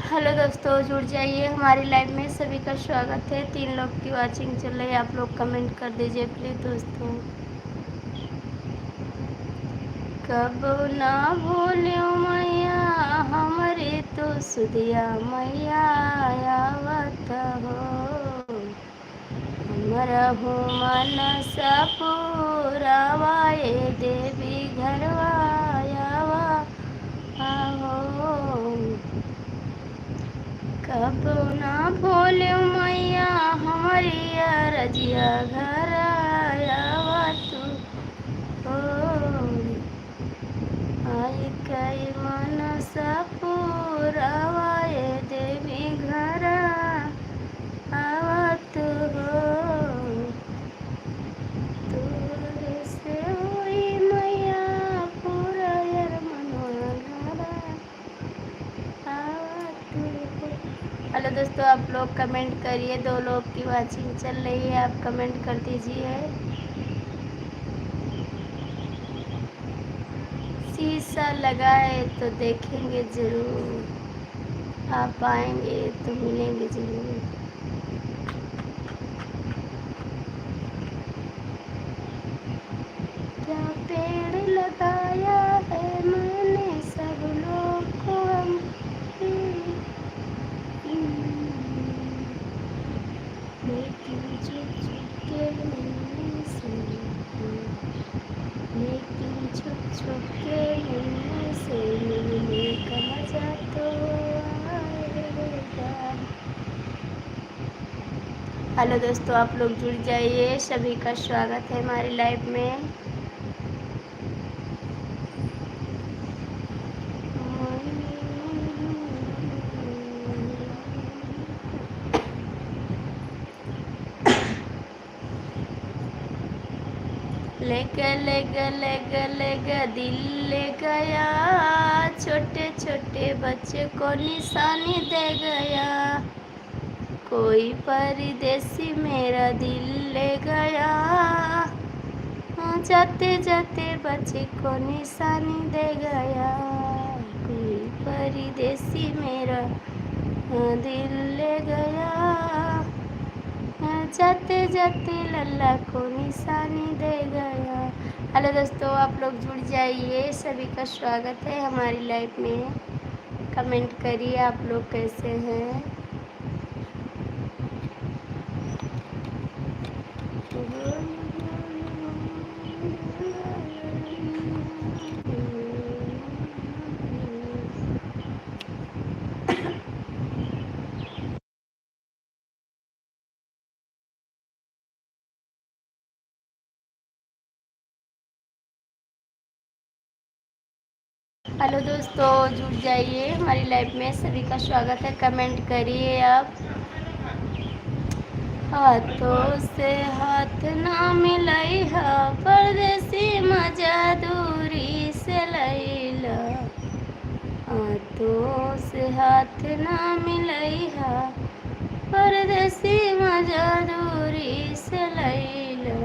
हेलो दोस्तों, जुड़ जाइए हमारी लाइव में। सभी का स्वागत है। 3 लोग की वाचिंग चल रही है। आप लोग कमेंट कर दीजिए प्लीज़ दोस्तों। कब ना भूल्यो मैया हमारे तो सुदिया मैया आवत हो, हमरा हो मनसा पुरावाए देवी घरवा आवा हो। कब ना भूल्यो मैया हमारी रजिया घर आवा तू हो, आई कई मनसा पुरावाए देवी घर आवत हो। तोरे से होई मैया पूरा यार मनवा घर आवत हो। हेलो दोस्तों, आप लोग कमेंट करिए। 2 लोग की वाचिंग चल रही है, आप कमेंट कर दीजिए। शीशा लगाए तो देखेंगे ज़रूर, आप आएंगे तो मिलेंगे ज़रूर। क्या पेड़ लगाया है मैंने सब लोग को लेकिन छुप छुप के मिलने से, लेकिन छुप छुप के मिलने से मिलने का मजा तो आएगा। हेलो दोस्तों, आप लोग जुड़ जाइए। सभी का स्वागत है हमारी लाइव में। ले दिल ले गया, छोटे छोटे बच्चे को निशानी दे गया। कोई परदेसी मेरा दिल ले गया, जाते जाते बच्चे को निशानी दे गया। कोई परदेसी मेरा दिल ले गया, जाते जाते लल्ला को निशानी दे गया। हेलो दोस्तों, आप लोग जुड़ जाइए। सभी का स्वागत है हमारी लाइव में। कमेंट करिए आप लोग कैसे हैं। हेलो दोस्तों, जुड़ जाइए हमारी लाइव में। सभी का स्वागत है। कमेंट करिए आप। हाथों से हाथ ना मिलाई हा, परदेसी मजा दूरी से लैला। हाथों से हाथ ना मिलाई हा, परदेसी मजा दूरी से लैला।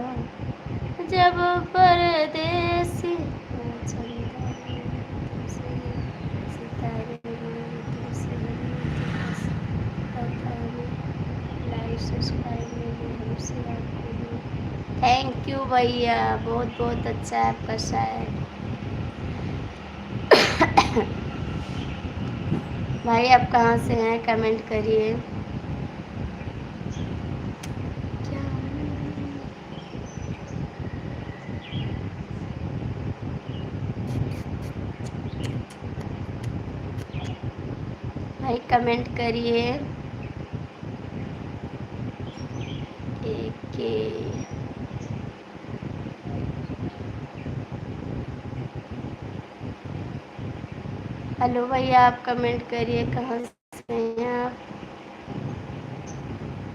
जब परदेसी से आपके लिए। थैंक यू भैया, बहुत बहुत अच्छा है आपका शायर। भाई आप कहाँ से हैं, कमेंट करिए। क्या भाई कमेंट करिए। के हेलो भैया, आप कमेंट करिए कहाँ से हैं आप।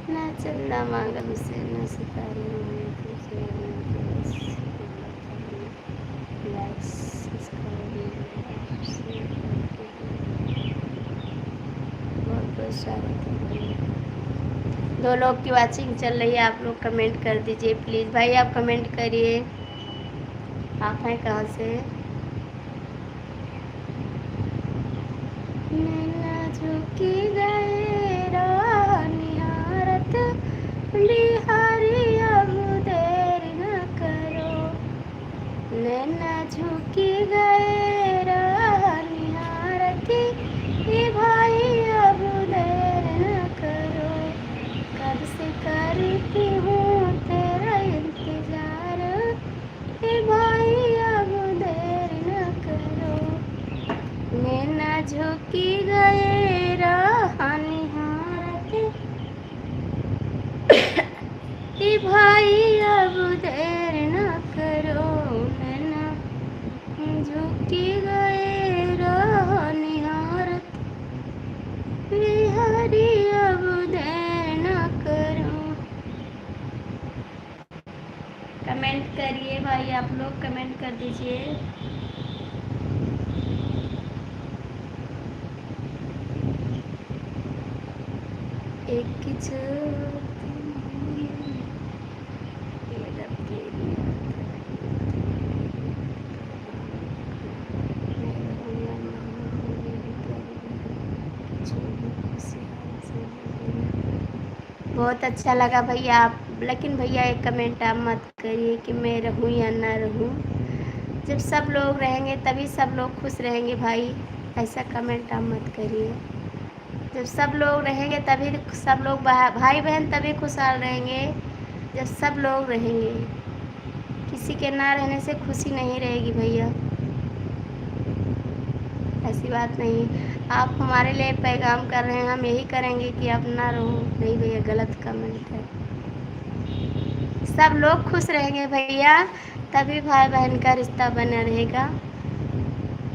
ना चंदा मांगा मुझसे, ना सितारे मांगे तुझसे, ना बस लाइक्स सब्सक्राइब आपसे। बहुत बहुत स्वागत है भैया। 2 लोग की वाचिंग चल रही है, आप लोग कमेंट कर दीजिए प्लीज़। भाई आप कमेंट करिए, आप हैं कहाँ से। नैना झुकी गए राह निहारत, बिहारी अब देर न करो। नैना झुकी गए राह निहारत, ए भाई अब देर न करो। कब से करती हूँ तेरा इंतजार, ए भाई अब देर न करो। नैना झुकी गए राह निहारत, ए भाई अब देर न करो। नैना झुकी गए राह निहारत, बिहारी अब देर न करो। कमेंट करिए भाई, आप लोग कमेंट कर दीजिए। एक बहुत अच्छा लगा भैया आप, लेकिन भैया एक कमेंट आप मत करिए कि मैं रहूं या ना रहूं। जब सब लोग रहेंगे तभी सब लोग खुश रहेंगे भाई, ऐसा कमेंट आप मत करिए। जब सब लोग रहेंगे तभी सब लोग भाई बहन तभी खुशहाल रहेंगे जब सब लोग रहेंगे। किसी के ना रहने से खुशी नहीं रहेगी भैया, ऐसी बात नहीं। आप हमारे लिए पैगाम कर रहे हैं, हम यही करेंगे कि आप ना रहो। नहीं भैया, गलत कमेंट है। सब लोग खुश रहेंगे भैया तभी भाई बहन का रिश्ता बना रहेगा।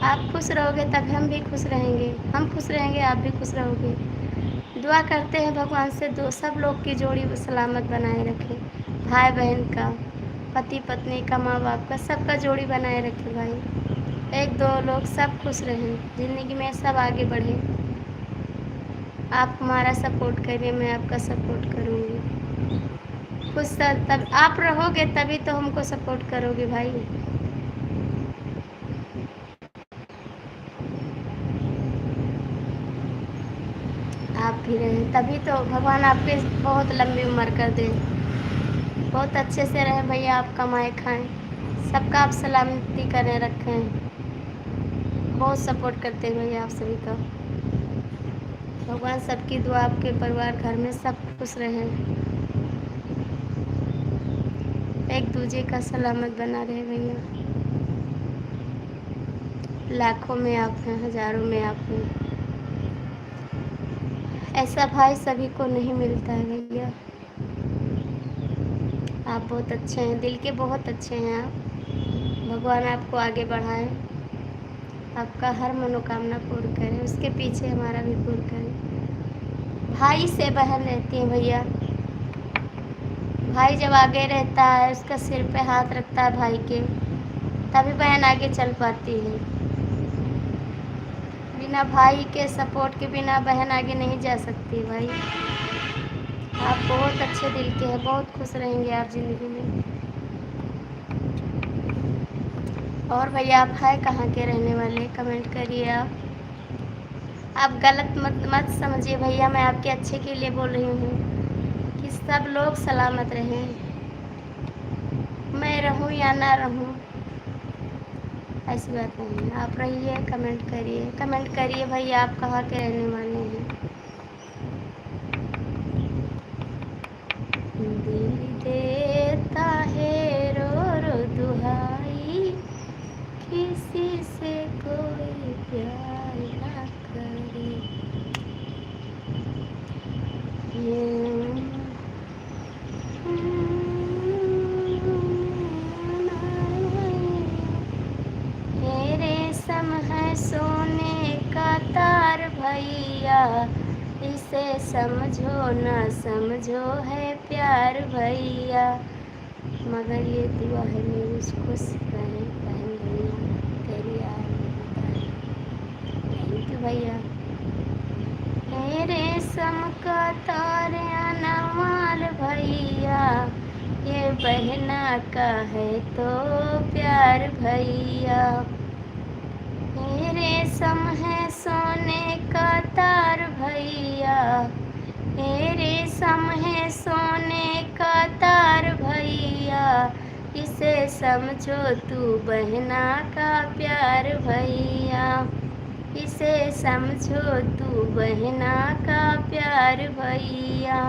आप खुश रहोगे तभी हम भी खुश रहेंगे, हम खुश रहेंगे आप भी खुश रहोगे। दुआ करते हैं भगवान से दो सब लोग की जोड़ी सलामत बनाए रखे, भाई बहन का, पति पत्नी का, माँ बाप का, सबका जोड़ी बनाए रखे भाई। 1-2 लोग सब खुश रहें, ज़िंदगी में सब आगे बढ़े। आप हमारा सपोर्ट करिए, मैं आपका सपोर्ट करूँगी। खुश तब आप रहोगे तभी तो हमको सपोर्ट करोगे भाई। आप भी रहें तभी तो भगवान आपके बहुत लंबी उम्र कर दे, बहुत अच्छे से रहें भैया, आप कमाए खाएं, सबका आप सलामती करें रखें। बहुत सपोर्ट करते हैं भैया आप सभी का। भगवान सबकी दुआ, आपके परिवार घर में सब खुश रहें, एक दूजे का सलामत बना रहे भैया। लाखों में आप हैं, हज़ारों में आप हैं, ऐसा भाई सभी को नहीं मिलता है भैया। आप बहुत अच्छे हैं, दिल के बहुत अच्छे हैं आप। भगवान आपको आगे बढ़ाए, आपका हर मनोकामना पूर्ण करें, उसके पीछे हमारा भी पूर्ण करें। भाई से बहन रहती है भैया, भाई जब आगे रहता है, उसका सिर पे हाथ रखता है भाई के, तभी बहन आगे चल पाती है। बिना भाई के सपोर्ट के बिना बहन आगे नहीं जा सकती भाई। आप बहुत अच्छे दिल के हैं, बहुत खुश रहेंगे आप ज़िंदगी में। और भैया आप है कहाँ के रहने वाले, कमेंट करिए आप गलत मत समझिए भैया, मैं आपके अच्छे के लिए बोल रही हूँ कि सब लोग सलामत रहें, मैं रहूं या ना रहूं ऐसी बात नहीं है। आप रहिए, कमेंट करिए भाई, आप कहाँ के रहने वाले हैं। दिल देता है रो रो दुहाई, किसी से कोई प्यार ना करे। ये रेशम है सोने का तार भैया, इसे समझो ना समझो है प्यार भैया। मगर ये दुआ है मेरी खुश रहे बहन भैया, तेरी याद। थैंक यू भैया। हे रेशम का तार अनमोल भैया, ये बहना का है तो प्यार भैया। हे रेशम है सोने का तार भैया, हे रेशम है सोने का तार भैया, इसे समझो तू बहना का प्यार भैया, इसे समझो तू बहना का प्यार भैया।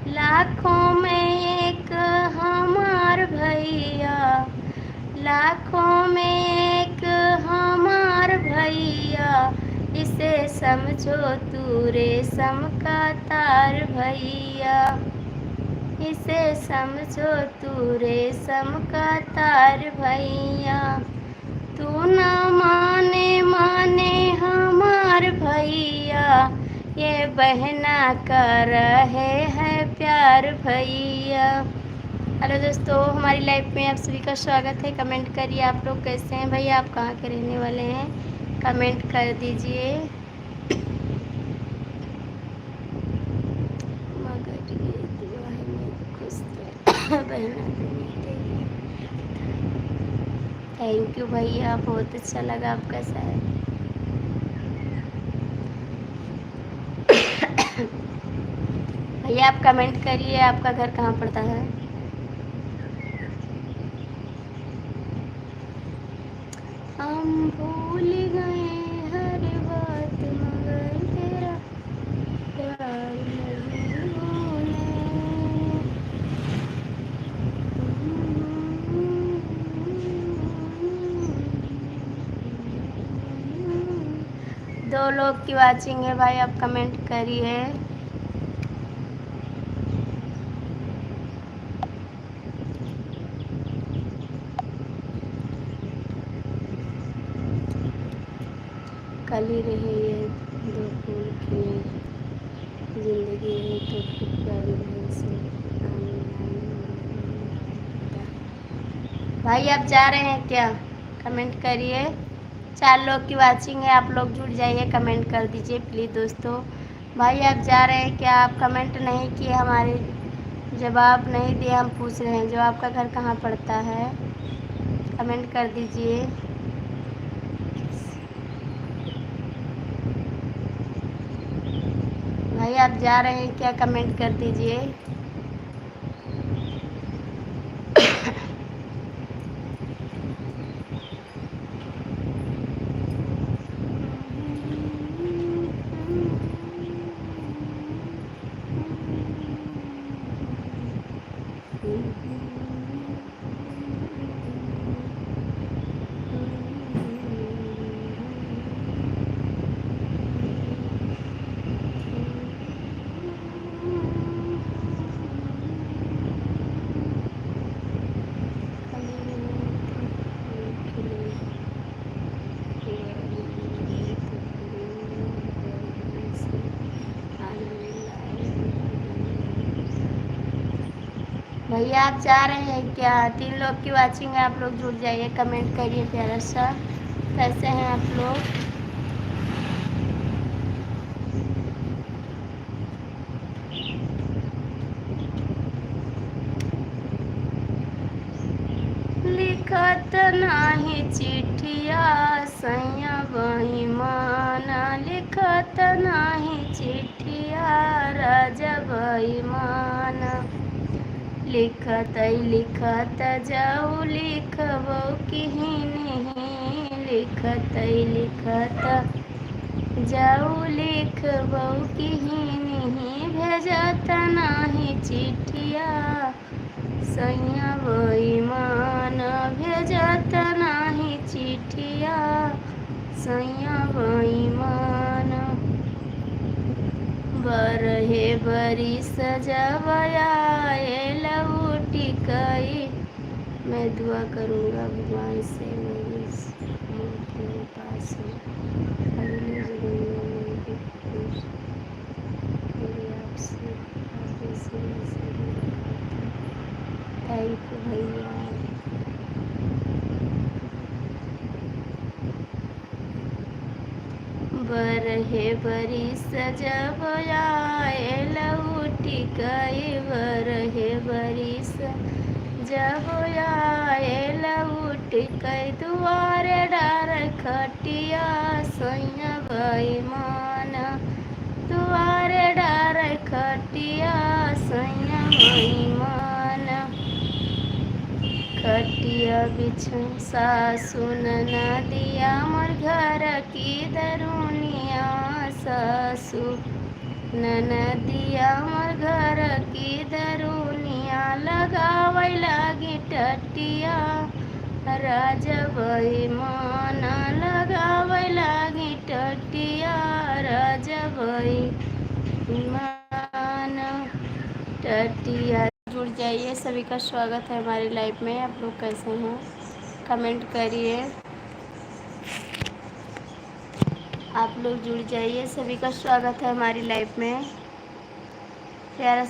लाखों में एक हमार भैया, लाखों में एक हमार भैया, इसे समझो तू रेशम का तार भैया, इसे समझो तू रेशम का तार भैया। तू न माने हमार भैया, ये बहना का रहे है प्यार भैया। हेलो दोस्तों, हमारी लाइफ में आप सभी का स्वागत है। कमेंट करिए आप लोग कैसे हैं भैया, आप कहाँ के रहने वाले हैं, कमेंट कर दीजिए। मगर ये दुआ है मेरी खुश बहना दुनिया। थैंक यू भैया, बहुत अच्छा लगा आपका शायद। भैया आप कमेंट करिए, आपका घर कहाँ पड़ता है। हम भूल गए हर बात मगर तेरा प्यार नहीं भूले। दो लोग की वाचिंग है भाई, आप कमेंट करिए। कल ही रहे ये दो फूल खिले, जिंदगी है तो फिर प्यारी बहन से। भाई आप जा रहे हैं क्या, कमेंट करिए। 4 लोग की वाचिंग है, आप लोग जुड़ जाइए, कमेंट कर दीजिए प्लीज़ दोस्तों। भाई आप जा रहे हैं क्या, आप कमेंट नहीं किए, हमारे जवाब नहीं दिए, हम पूछ रहे हैं जो आपका घर कहाँ पड़ता है, कमेंट कर दीजिए। भाई आप जा रहे हैं क्या, कमेंट कर दीजिए। भैया आप जा रहे हैं क्या, 3 लोग की वाचिंग है, आप लोग जुड़ जाइए, कमेंट करिए प्यारा सा। कैसे हैं आप लोग। लिखत नाही चिठिया सैया बही माना लिखत नाही चिठिया राजा बेईमान। लिखत लिखत जाऊ लिखबो कि नहीं, लिखत लिखत जाऊ लिखबो कि नहीं, भेजत नाही चिठिया सैया बेईमान, भेजत नाही चिठिया सैया बेईमान। बरहे बरी सजावया लौटी कई। मैं दुआ करूँगा भगवान से मेरी मौत मेरे पास हो, अगली ज़िंदगी में मेरी खुश मेरी आपसे थैंक यू भैया। बरहे बरी सजबया लौटी कई, बरहे बरी सजबया लौटी कई, दुआरे डार खटिया सैया बेईमान, दुआरे डार खटिया सैया बेईमान। खटिया बिछन सासु ननदिया मोर घर की दरुनिया, सासु ननदिया मोर घर की दरुनिया, लगावै लागी टटिया राजा बेईमान, लगावै लागी टटिया राजा बेईमान। टटिया जुड़ जाइए, सभी का स्वागत है हमारी लाइफ में। आप लोग कैसे हैं कमेंट करिए। आप लोग जुड़ जाइए, सभी का स्वागत है हमारी लाइफ में। प्यारा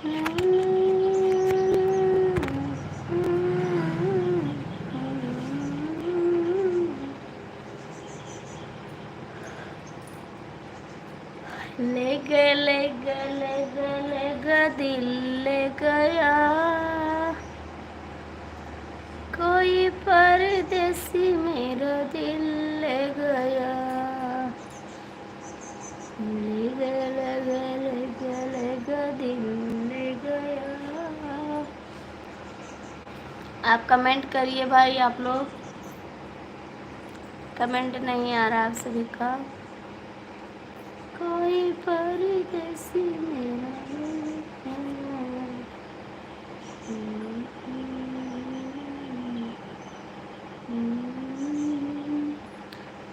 ले गए ले गए ले गए ले गए दिल ले गया, कोई परदेसी मेरा दिल ले गया। ले गए ले गए ले गए ले गए दिल ले गया। आप कमेंट करिए भाई, आप लोग कमेंट नहीं आ रहा आप सभी का। कोई परदेसी मेरा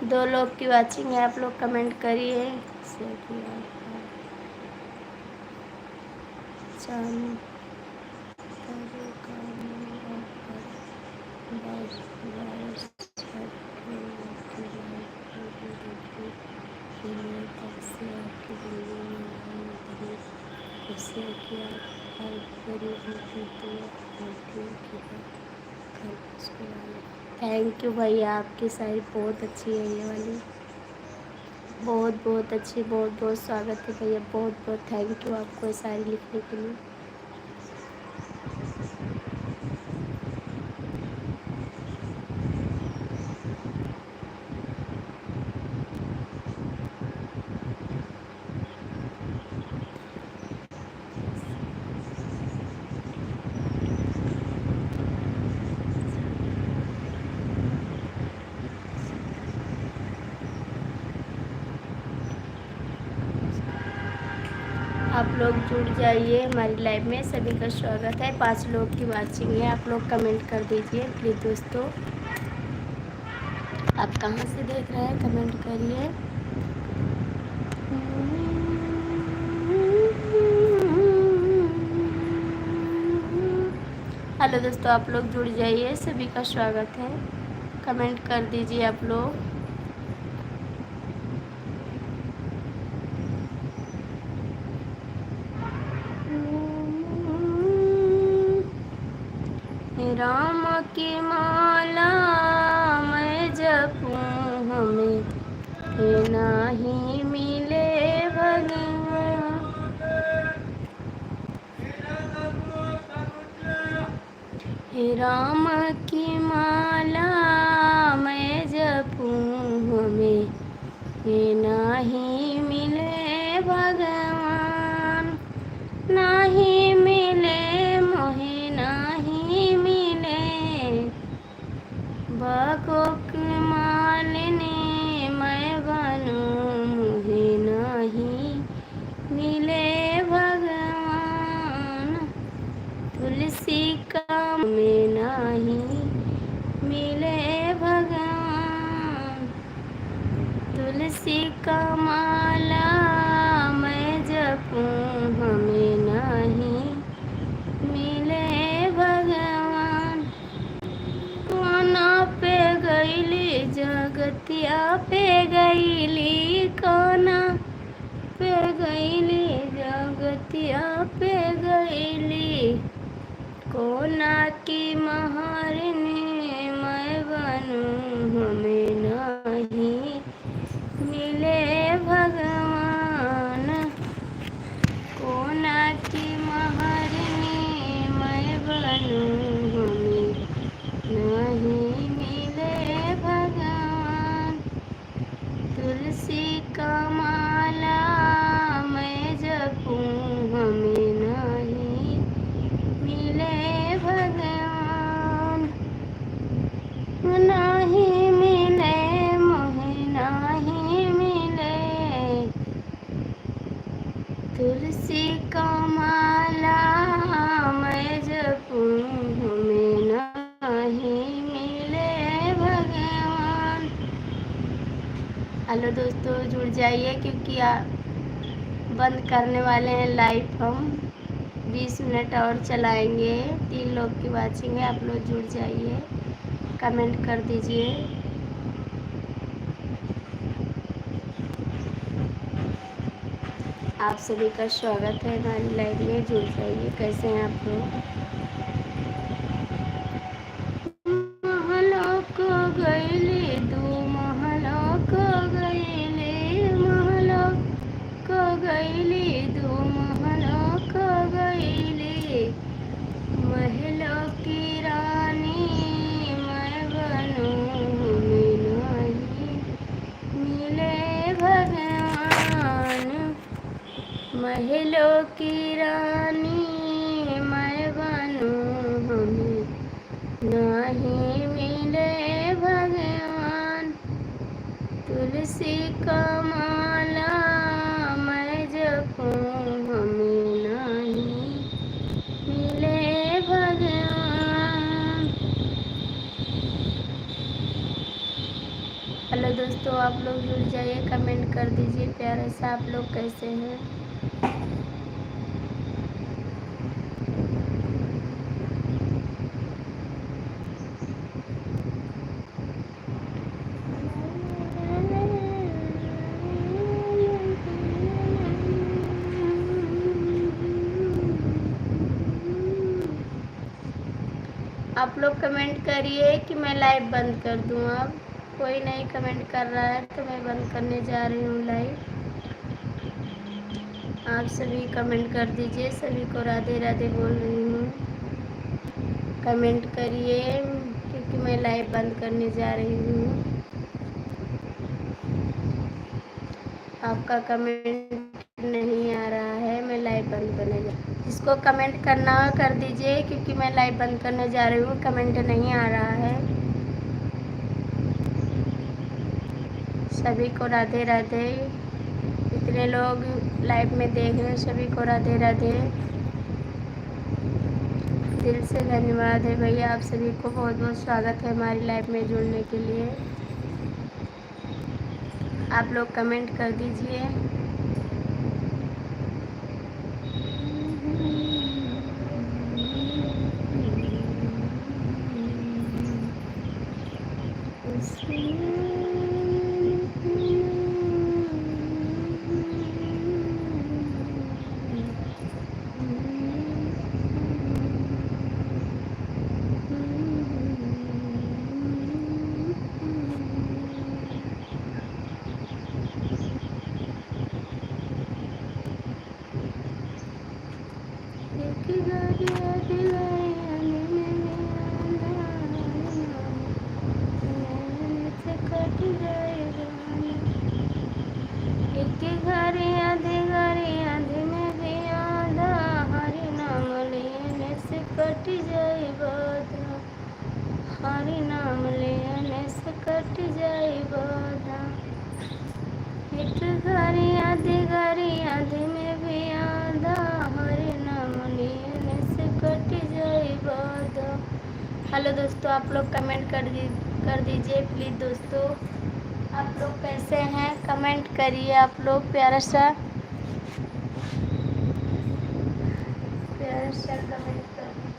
दो लोग की वाचिंग है, आप लोग कमेंट करिए। थैंक यू भैया, आपकी शायरी बहुत अच्छी है ये वाली, बहुत बहुत अच्छी, बहुत बहुत स्वागत है भैया, बहुत बहुत थैंक यू आपको ये शायरी लिखने के लिए। आप लोग जुड़ जाइए हमारी लाइव में, सभी का स्वागत है। 5 लोग की वाचिंग है, आप लोग कमेंट कर दीजिए प्लीज़ दोस्तों। आप कहाँ से देख रहे हैं कमेंट करिए। हेलो दोस्तों, आप लोग जुड़ जाइए, सभी का स्वागत है। कमेंट कर दीजिए आप लोग। राम की माला मैं जपूं, हमें नहीं मिले भगवान। हे राम की माला मैं जपूं, हमें नहीं भगवान। नाही मिले मोहे नाही मिले, भागों की मालिनी मैं बनूं, मुझे नहीं मिले भगवान। तुलसी का में नहीं मिले भगवान। तुलसी का माला मैं जपूं, हमें नहीं मिले भगवान। कोना पे गईली जगतिया पे गईली, कोना पे गईली जगतिया पे गईली, कोना की महारानी मैं बनूं, हमें नहीं मिले भगवान। कोना की महारानी मैं बनूं, हमें नहीं मिले भगवान। तुलसी का माला मैं जपूं, हमें नहीं मिले भगवान। नहीं मिले मोहे नहीं मिले, तुलसी का माला मैं जपूं, हमें नहीं मिले भगवान। हेलो दोस्तों, जुड़ जाइए क्योंकि बंद करने वाले हैं लाइव हम। 20 मिनट और चलाएंगे। 3 लोग की वाचिंग है, आप लोग जुड़ जाइए, कमेंट कर दीजिए। आप सभी का स्वागत है हमारी लाइव में, जुड़ जाइए। कैसे हैं आप लोग? महलों को गईली दू महलों को गईली, महलों को गईली दू महलों को गईली, महलों की रानी मैं बनूं, हमें नहीं मिले भगवान। महलों की रानी मैं बनूं, हमें नहीं मिले भगवान। तुलसी का माला मैं जपूं, हमें नहीं मिले भगवान। हेलो दोस्तों, आप लोग जुड़ जाइए, कमेंट कर दीजिए प्यारे से। आप लोग कैसे हैं? आप लोग कमेंट करिए कि मैं लाइव बंद कर दूं। अब कोई नहीं कमेंट कर रहा है तो मैं बंद करने जा रही हूँ लाइव। आप सभी कमेंट कर दीजिए। सभी को राधे राधे बोल रही हूँ, कमेंट करिए क्योंकि मैं लाइव बंद करने जा रही हूँ। आपका कमेंट नहीं आ रहा है, मैं लाइव बंद करने जा रही हूँ। जिसको कमेंट करना हो कर दीजिए क्योंकि मैं लाइव बंद करने जा रही हूँ। कमेंट नहीं आ रहा है। सभी को राधे राधे। इतने लोग लाइव में देख रहे हैं, सभी को राधे राधे। दिल से धन्यवाद है भैया, आप सभी को बहुत बहुत स्वागत है हमारी लाइव में जुड़ने के लिए। आप लोग कमेंट कर दीजिए। हरि नाम लेने से कट जाए बाधा। एक घड़ी आधी में भी आधा, हरि नाम लेने से कट जाए बाधा। हेलो दोस्तों, आप लोग कमेंट कर दीजिए प्लीज़। दोस्तों आप लोग कैसे हैं, कमेंट करिए आप लोग। प्यारा सा कमेंट कर दीजिए।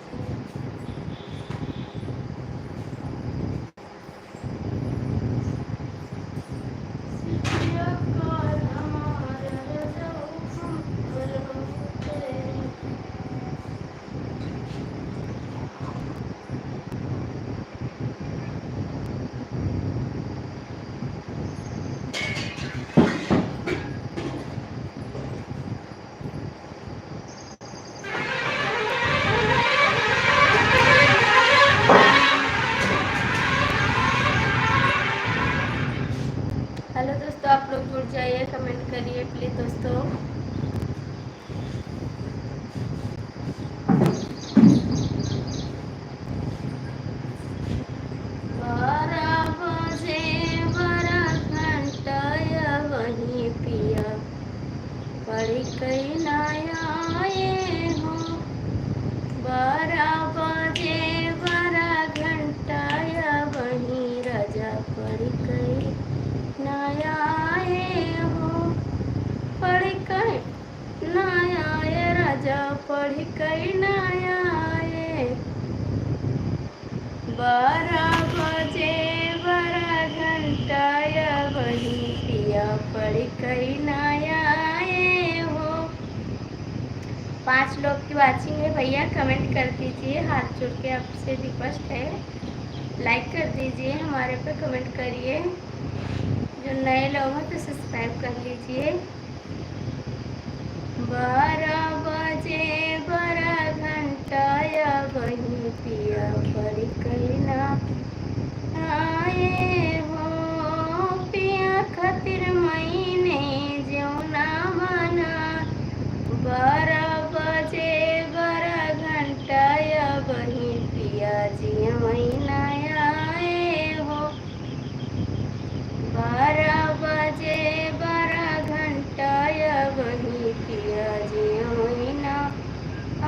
हेलो दोस्तों, आप लोग जुड़ जाइए, कमेंट करिए प्लीज़ दोस्तों। बारह बजे बड़ा घंटा वही पिया पड़ी कई नया आए हो। 12 बजे बड़ा घंटा वही राजा पड़ी कई नया आए हो। पड़ी कई नया आए राजा, पड़ी कई नया आए। 12 बजे बड़ा घंटा वही पिया पड़ी कई नया आए हो। 5 लोग की वाचिंग है भैया, कमेंट कर दीजिए। हाथ जोड़ के आपसे रिक्वेस्ट है, लाइक कर दीजिए, हमारे पे कमेंट करिए। जो नए लोग हैं तो सब्सक्राइब कर लीजिए। 12 बजे बड़ा घंटा वही पिया पड़ी कई ना आए हो। पिया खातिर महीने जो ना मना। 12 बजे बड़ा घंटा वही पिया जी महीना आए हो। 12 बजे बड़ा घंटा वही पिया जी महीना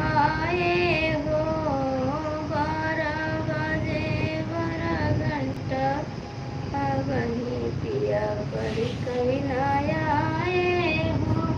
आए हो। 12 बजे बड़ा घंटा वही पिया पड़ी कई नया आए हो।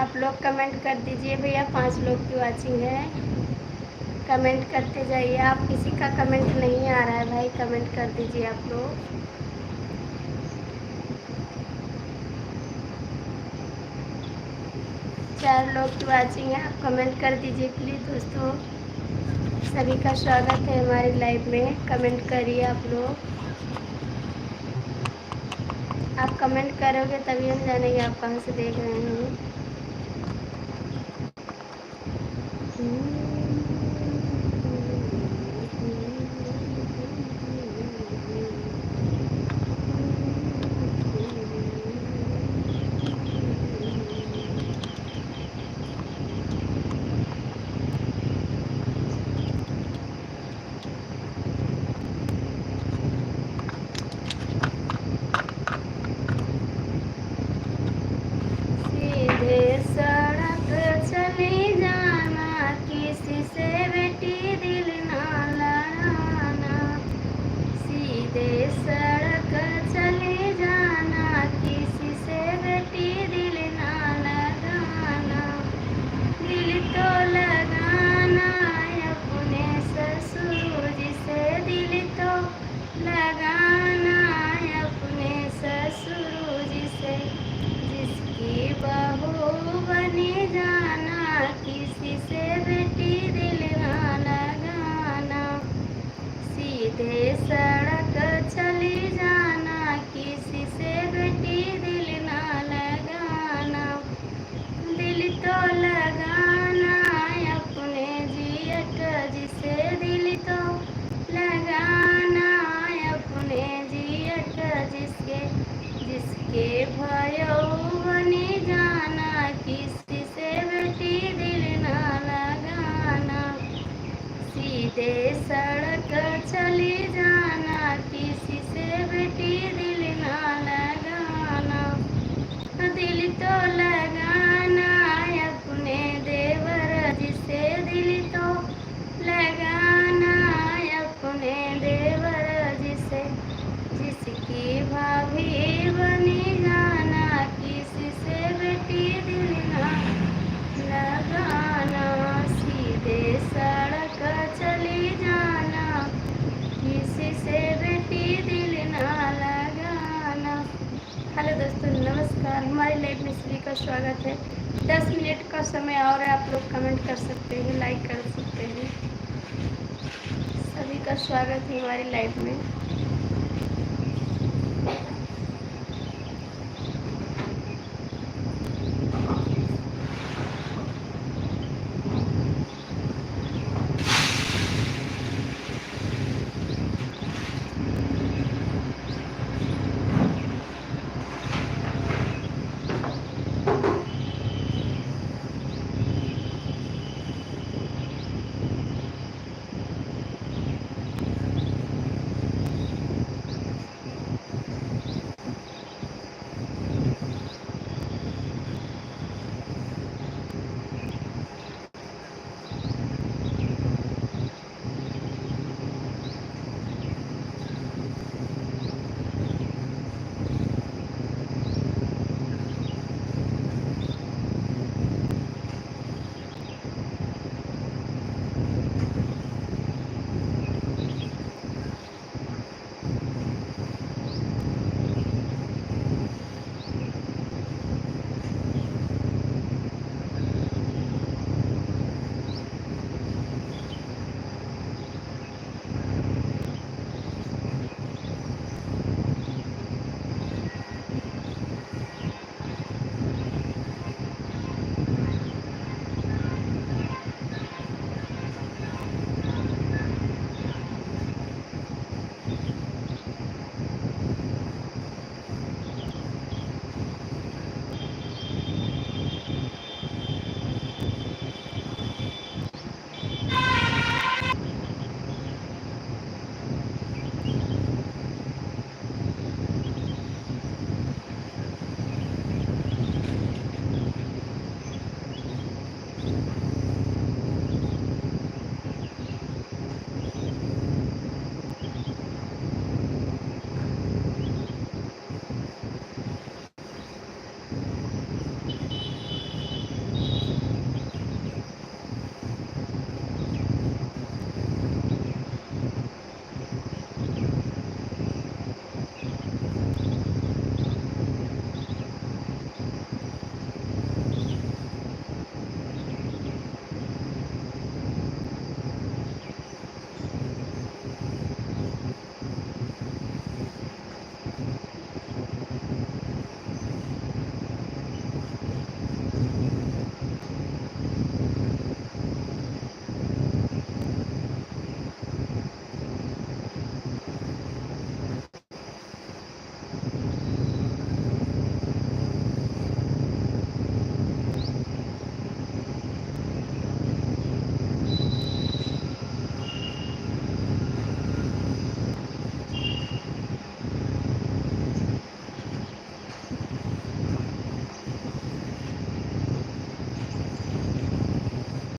आप लोग कमेंट कर दीजिए भैया, 5 लोग की वॉचिंग है, कमेंट करते जाइए। आप किसी का कमेंट नहीं आ रहा है भाई, कमेंट कर दीजिए आप लोग। चार लोग की वॉचिंग है, आप कमेंट कर दीजिए प्लीज़ दोस्तों। सभी का स्वागत है हमारी लाइव में, कमेंट करिए आप लोग। आप कमेंट करोगे तभी हम जानेंगे आप कहाँ से देख रहे हैं। सीधे सड़क चली जाना, किसी से बेटी दिल ना लड़ाना। सीधे सड़क चली जाना, किसी से बेटी दिल ना लगाना। दिल तो लगाना अपने ससुर जी से, दिल तो लगाना अपने ससुर जी से। जिसकी बहू बनी जाना, किसी से बेटी दिल ना लगाना। सीधे सड़क चली जाना, किसी से बेटी दिल ना लगाना। दिल तो लगाना अपने जियट जिसे, दिल तो लगाना अपने जियट जिसके। जिसके भयो बनी जाना, किसी से बेटी दिल ना लगाना। सीधे सड़क चली जाना, किसी से बेटी दिल ना लगाना। दिल तो लगाना अपने देवर जिसे, दिल तो लगाना अपने देवर जिसे। जिसकी भाभी बनी जाना, किसी से बेटी दिल ना लगाना। सीधे सड़क चली जाना, किसी से बेटी दिल ना लगाना। हेलो दोस्तों, नमस्कार। हमारी लाइव में सभी का स्वागत है। 10 मिनट का समय और है, आप लोग कमेंट कर सकते हैं, लाइक कर सकते हैं। सभी का स्वागत है हमारी लाइव में।